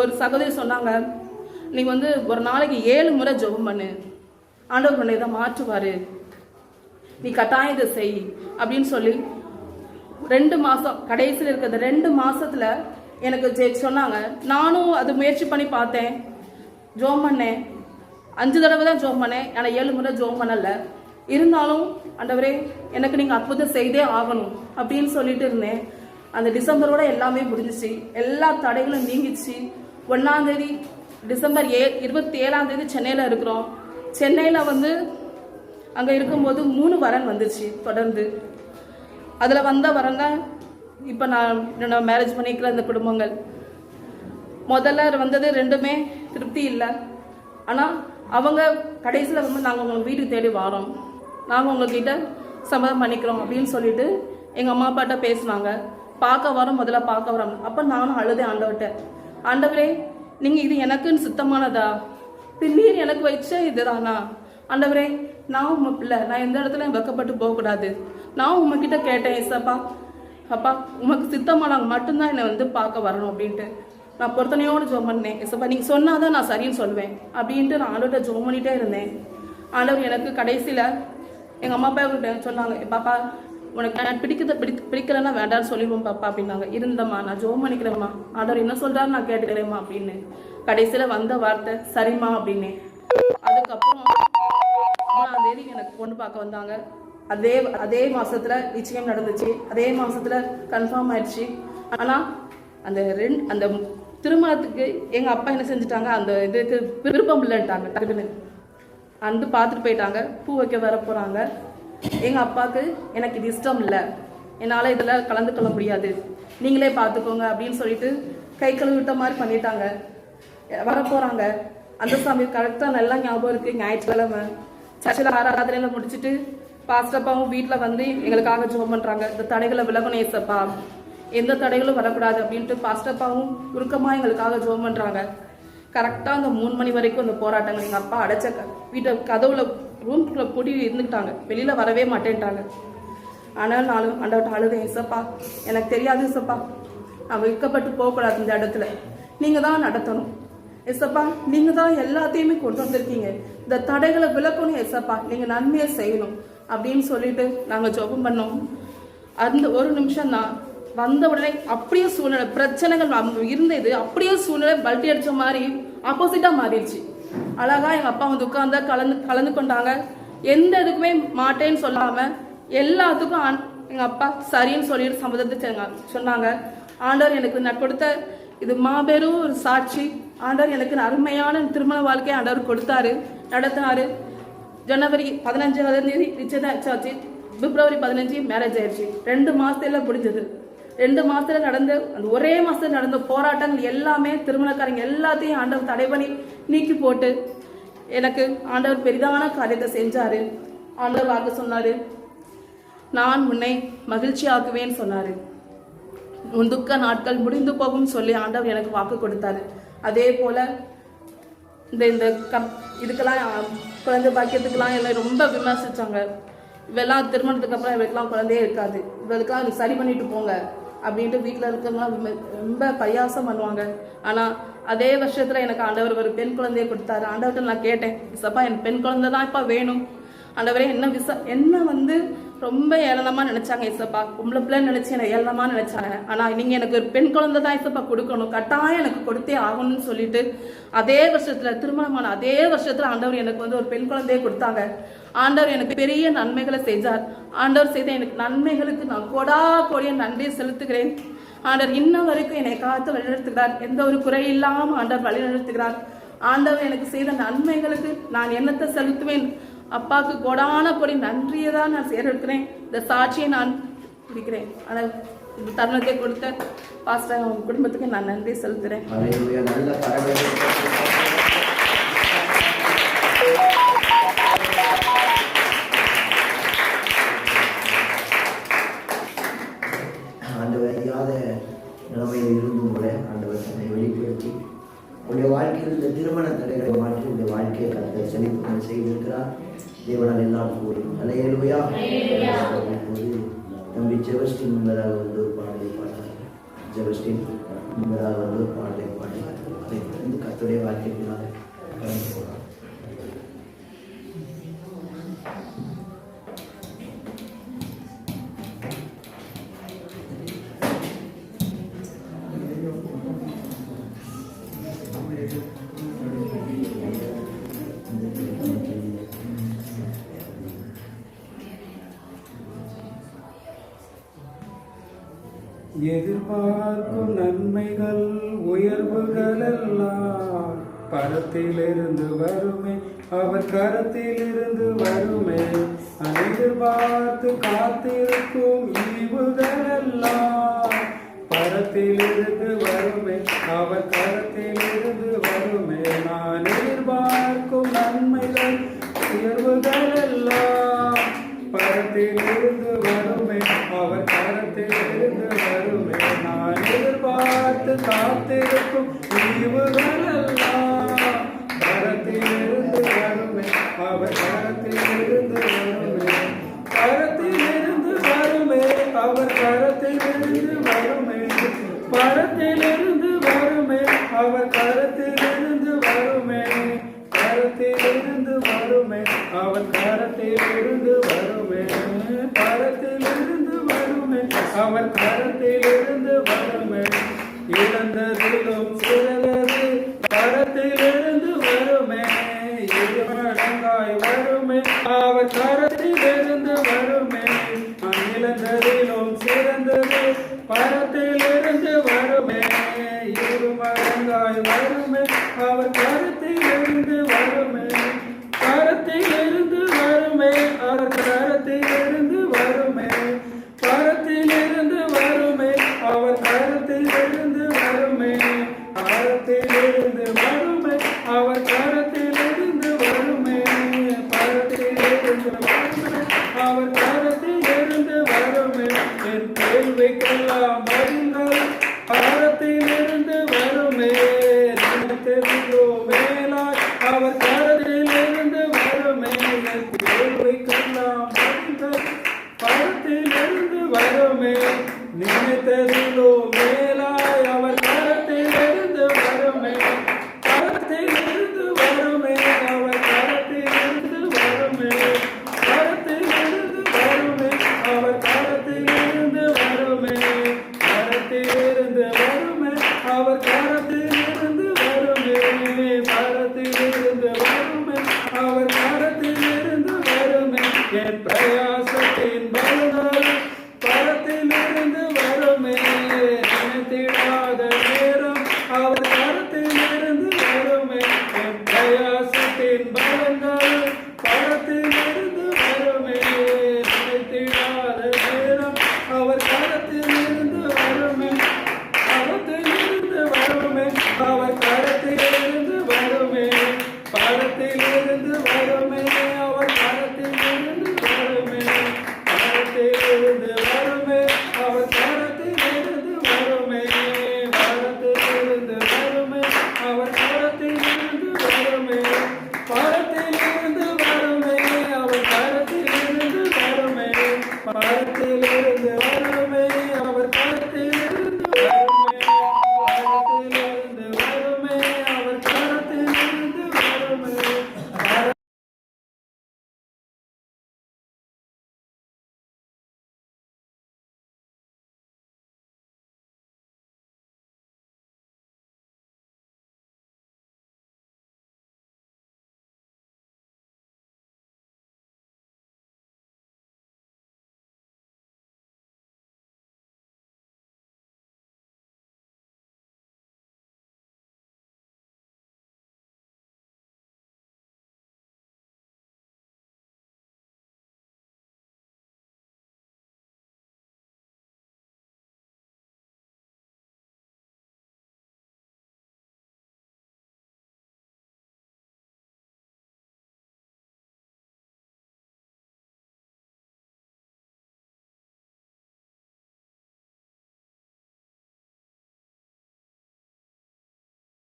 ஒரு சகோதரி சொன்னாங்க, நீ வந்து ஒரு நாளைக்கு 7 முறை ஜெபம் பண்ணு, ஆண்டவர் உன்னை இதை மாற்றுவார், நீ கட்டாயம் இதை செய் அப்படின்னு சொல்லி 2 மாதம் கடைசியில் இருக்கிற 2 மாதத்தில் எனக்கு சொன்னாங்க. நானும் அது முயற்சி பண்ணி பார்த்தேன், ஜெபம் பண்ணேன். 5 தடவை தான் ஜெபம் பண்ணேன், ஆனால் 7 முறை ஜெபம் பண்ணலை. இருந்தாலும் ஆண்டவரே எனக்கு நீங்கள் அற்புதம் செய்தே ஆகணும் அப்படின்னு சொல்லிட்டு இருந்தேன். அந்த டிசம்பரோட எல்லாமே முடிஞ்சிச்சு, எல்லா தடைகளும் நீங்கிச்சு. 1ஆம் தேதி டிசம்பர் 27ஆம் சென்னையில் இருக்கிறோம். சென்னையில் வந்து அங்கே இருக்கும்போது 3 வரன் வந்துச்சு தொடர்ந்து. அதில் வந்த வரன் தான் இப்போ நான் மேரேஜ் பண்ணிக்கிற இந்த குடும்பங்கள். முதல்ல வந்தது 2மே திருப்தி இல்லை. ஆனால் அவங்க கடைசியில் வந்து நாங்கள் உங்களுக்கு வீட்டுக்கு தேடி வரோம், நாங்கள் உங்கள்கிட்ட சம்மதம் பண்ணிக்கிறோம் அப்படின்னு சொல்லிட்டு எங்கள் அம்மா அப்பாட்ட பேசினாங்க. பார்க்க வரோம், முதல்ல பார்க்க வரோம். அப்போ நானும் அழுதேன் ஆண்டவர்கிட்ட, ஆண்டவரே நீங்கள் இது எனக்குன்னு சுத்தமானதா, நீர் எனக்கு வச்ச இதுதானா ஆண்டவரே, நான் உங்கள் பிள்ளை, நான் எந்த இடத்துல வெக்கப்பட்டு போகக்கூடாது. நான் உங்ககிட்ட கேட்டேன் ஏசப்பா, அப்பா உமக்கு சித்தமானாங்க மட்டும்தான் என்னை வந்து பார்க்க வரணும் அப்படின்ட்டு நான் பொறுத்தனையோடு ஜெபம் பண்ணேன். ஏசப்பா நீங்கள் சொன்னாதான் நான் சரின்னு சொல்வேன் அப்படின்ட்டு நான் ஆண்டவர்கிட்ட ஜெபம் பண்ணிகிட்டே இருந்தேன். ஆண்டவர் எனக்கு கடைசியில் எங்கள் அம்மா அப்பா கிட்ட சொன்னாங்க, பாப்பா உனக்கு நான் பிடிக்கலன்னா வேண்டாம்னு சொல்லிடுவோம் பாப்பா அப்படின்னாங்க. இருந்தம்மா, நான் ஜெபம் பண்ணிக்கிறேம்மா, ஆண்டவர் என்ன சொல்கிறாரு நான் கேட்டுக்கிறேம்மா அப்படின்னு கடைசியில் வந்த வார்த்தை சரிம்மா அப்படின்னு. அதுக்கப்புறம் 3ஆம் தேதி எனக்கு பொண்ணு பார்க்க வந்தாங்க. அதே மாதத்தில் நிச்சயம் நடந்துச்சு, அதே மாதத்தில் கன்ஃபார்ம் ஆயிடுச்சு. ஆனால் அந்த திருமணத்துக்கு எங்கள் அப்பா என்ன செஞ்சுட்டாங்க, அந்த இதுக்கு விருப்பம் இல்லைன்ட்டாங்க. டக்குன்னு வந்து பார்த்துட்டு போயிட்டாங்க. பூ வைக்க வர போகிறாங்க. எங்கள் அப்பாவுக்கு எனக்கு இது இஷ்டம் இல்லை, என்னால் இதில் கலந்துக்கொள்ள முடியாது, நீங்களே பார்த்துக்கோங்க அப்படின்னு சொல்லிட்டு கை கழுவிட்ட மாதிரி பண்ணிட்டாங்க. வரப்போகிறாங்க. அந்த சாமி கரெக்டாக நல்லா ஞாபகம் இருக்குது, ஞாயிற்றுக்கிழமை சர்ச்சில் ஆராதனையில் முடிச்சுட்டு பாஸ்டப்பாவும் வீட்டில் வந்து எங்களுக்காக ஜெபம் பண்ணுறாங்க. இந்த தடைகளை விலகணும் ஏசப்பா, எந்த தடைகளும் வரக்கூடாது அப்படின்ட்டு பாஸ்டப்பாவும் உருக்கமாக எங்களுக்காக ஜெபம் பண்ணுறாங்க. கரெக்டாக அந்த 3 மணி வரைக்கும் அந்த போராட்டங்கள். எங்கள் அப்பா அடைச்ச வீட்டை கதவுல ரூம்குள்ளே பூட்டி இருந்துக்கிட்டாங்க, வெளியில் வரவே மாட்டேன்ட்டாங்க. ஆனால் நானும் ஆண்டவர்கிட்ட அழுதேன், ஏசப்பா எனக்கு தெரியாது ஏசப்பா, நான் வைக்கப்பட்டு போகக்கூடாது, இந்த இடத்துல நீங்கள் தான் நடத்தணும் ஏசப்பா, நீங்கள் தான் எல்லாத்தையுமே கொண்டு வந்திருக்கீங்க, இந்த தடைகளை விலக்கணும் ஏசப்பா, நீங்கள் நன்மையை செய்யணும் அப்படின்னு சொல்லிட்டு நாங்கள் ஜெபம் பண்ணோம். அந்த ஒரு நிமிஷம் தான் வந்த உடனே அப்படியே சூழ்நிலை, பிரச்சனைகள் இருந்தது அப்படியே சூழ்நிலை பல்ட்டி அடிச்ச மாதிரி ஆப்போசிட்டா மாறிடுச்சு. அழகா எங்க அப்பா வந்து உட்கார்ந்தா கலந்து கொண்டாங்க. எந்த இதுக்குமே மாட்டேன்னு சொல்லாம எல்லாத்துக்கும் எங்க அப்பா சரின்னு சொல்லிட்டு சம்மதத்தை சொன்னாங்க. ஆண்டவர் எனக்கு நான் கொடுத்த இது மாபெரும் ஒரு சாட்சி. ஆண்டவர் எனக்கு அருமையான திருமண வாழ்க்கையை ஆண்டவர் கொடுத்தாரு, நடத்தினாரு. ஜனவரி 15ஆம் தேதி நிச்சயதாச்சு, பிப்ரவரி 15 மேரேஜ் ஆயிடுச்சு. 2 மாசத்துல முடிஞ்சது. 2 மாசத்துல நடந்த அந்த ஒரே மாசத்துல நடந்த போராட்டங்கள் எல்லாமே திருமணக்காரங்க எல்லாத்தையும் ஆண்டவர் தடை பண்ணி நீக்கி போட்டு எனக்கு ஆண்டவர் பெரிதான காரியத்தை செஞ்சாரு. ஆண்டவர் வாக்கு சொன்னாரு, நான் உன்னை மகிழ்ச்சி ஆக்குவேன்னு சொன்னாரு. உன் துக்க நாட்கள் முடிந்து போகும் சொல்லி ஆண்டவர் எனக்கு வாக்கு கொடுத்தாரு. அதே போல இந்த இதுக்கெல்லாம் குழந்தை பாக்கியத்துக்கெல்லாம் எல்லாம் ரொம்ப விமர்சிச்சாங்க. இவெல்லாம் திருமணத்துக்கு அப்புறம் இவருக்கெல்லாம் குழந்தையே இருக்காது, இவருக்கெல்லாம் சரி பண்ணிட்டு போங்க அப்படின்ட்டு வீட்டில் இருக்கிறவங்களாம் ரொம்ப பரியாசம் பண்ணுவாங்க. ஆனால் அதே வருஷத்தில் எனக்கு ஆண்டவர் ஒரு பெண் குழந்தைய கொடுத்தாரு. ஆண்டவர்கிட்ட நான் கேட்டேன், சப்பா எனக்கு பெண் குழந்தை தான் இப்போ வேணும் ஆண்டவரே, என்ன வந்து ரொம்ப ஏளனமாக நினச்சாங்க ஏசப்பா. பொம்பளை பிள்ளை நினச்சி என்னை ஏளனமாக நினச்சாங்க. ஆனால் நீங்கள் எனக்கு ஒரு பெண் குழந்தை தான் ஏசப்பா கொடுக்கணும், கட்டாயம் எனக்கு கொடுத்தே ஆகணும்னு சொல்லிட்டு அதே வருஷத்தில், திருமணமான அதே வருஷத்தில் ஆண்டவர் எனக்கு ஒரு பெண் குழந்தையை கொடுத்தாங்க. ஆண்டவர் எனக்கு பெரிய நன்மைகளை செஞ்சார். ஆண்டவர் செய்த எனக்கு நன்மைகளுக்கு நான் கோடிய நன்றியை செலுத்துகிறேன். ஆண்டவர் இன்ன வரைக்கும் என்னை காத்து வழிநடத்துகிறார். எந்த ஒரு குறை இல்லாமல் ஆண்டவர் வழிநடத்துகிறார். ஆண்டவர் எனக்கு செய்த நன்மைகளுக்கு நான் என்னத்தை செலுத்துவேன்? அப்பாவுக்கு கோடி நன்றியை தான் நான் சேர்க்கிறேன். இந்த சாட்சியை நான் பிடிக்கிறேன். ஆனால் இந்த தருணத்தை கொடுத்த பாஸ்டர் அவங்க குடும்பத்துக்கு நான் நன்றி செலுத்துகிறேன். ஆண்டவர் அறியாத நிலைமையில் இருந்தும் கூட ஆண்டவர் தன்னை வெளிப்படுத்தி உடைய வாழ்க்கையில் இந்த திருமண தடைகளை மாற்றி உடைய வாழ்க்கையை கருத்தை செழிப்புகள் செய்திருக்கிறார். தேவனால் எல்லாம் கூறும். அல்லேலூயா. இப்போது தம்பி ஜெபஸ்டின் முன்பதாக ஒரு பாடலை பாடுகிறார். ஜெபஸ்டின் முன்பதாக ஒரு பாடலை பாடுகிறார். அதை தொடர்ந்து கர்த்தருடைய வாழ்க்கைக்குள்ளாக கடந்து போகிறார். எதிர்பார்க்கும் நன்மைகள் உயர்வுகள் எல்லாம் பரத்திலிருந்து வருமே, அவர் கரத்திலிருந்து வருமே. எதிர்பார்த்து காத்திருக்கும் ஈவுகள் எல்லாம் பரத்திலிருந்து வருமே, அவர் கரத்திலிருந்து வருமே. நான் எதிர்பார்க்கும் நன்மைகள் உயர்வுகள் எல்லாம் பரத்திலிருந்து வருமே, அவர் கரத்திலிருந்து வருமே. நான் எதிர்பார்த்து காத்திருக்கும் ஈவுகள் எல்லாம் பரத்திலிருந்து வருமே, அவர் கரத்திலிருந்து வருமே. கரத்திலிருந்து வருமே, அவர் கரத்திலிருந்து வருமே. பரத்திலிருந்து வருமே, அவர் கரத்திலிருந்து வருமே. கரத்திலிருந்து வருமே, அவர் கரத்திலிருந்து வருமே. கரத்திலிருந்து வருமே, அவர் கரத்திலிருந்து வருமே. இழந்ததிலும் சிறந்தது கரத்திலிருந்து வருமே. இருமடங்காய் வருமே, அவர் கரத்திலிருந்து வருமே. இழந்ததிலும் சிறந்தது பரத்திலிருந்து வருமே. இருமடங்காய் வருமே, அவர் கரத்திலிருந்து வருமே. கரத்திலிருந்து வருமே, அவர் கரத்திலிருந்து வருமே. கரத்திலிருந்து வருமே, அவர் கரத்திலிருந்து வருமே. கரத்திலிருந்து வருமே, அவர் கரத்திலிருந்து வருமே. கரத்திலிருந்து வருமே, அவர் கரத்திலிருந்து வருமே. என் கேள்விக்கெல்லாம் பதில்கள் கரத்திலிருந்து வருமே. நினைத்ததிலோ மேலாய் அவர் கரத்திலிருந்து வருமே. என் கேள்விக்கெல்லாம் பதில்கள் கரத்திலிருந்து வருமே. நினைத்ததிலோ மேலாய் அவர் கரத்திலிருந்து வருமே. கரத்திலிருந்து வருமே, அவர் கரத்திலிருந்து வருமே. கரத்திலிருந்து வருமே, அவர் கரத்திலிருந்து வருமே. கரத்திலிருந்து வருமே, அவர் கரத்திலிருந்து வருமே. கரத்திலிருந்து வருமே, அவர் கரத்திலிருந்து வருமே. என் பிரயாசத்தின் பலனால் கரத்திலிருந்து வருமே. நினைத்திடாத நேரம் அவர் கரத்திலிருந்து வருமே. என் பிரயாசத்தின் பலனால் கரத்திலிருந்து வருமே. நினைத்திடாத நேரம் அவர் கரத்திலிருந்து வருமே. கரத்திலிருந்து வருமே, அவர்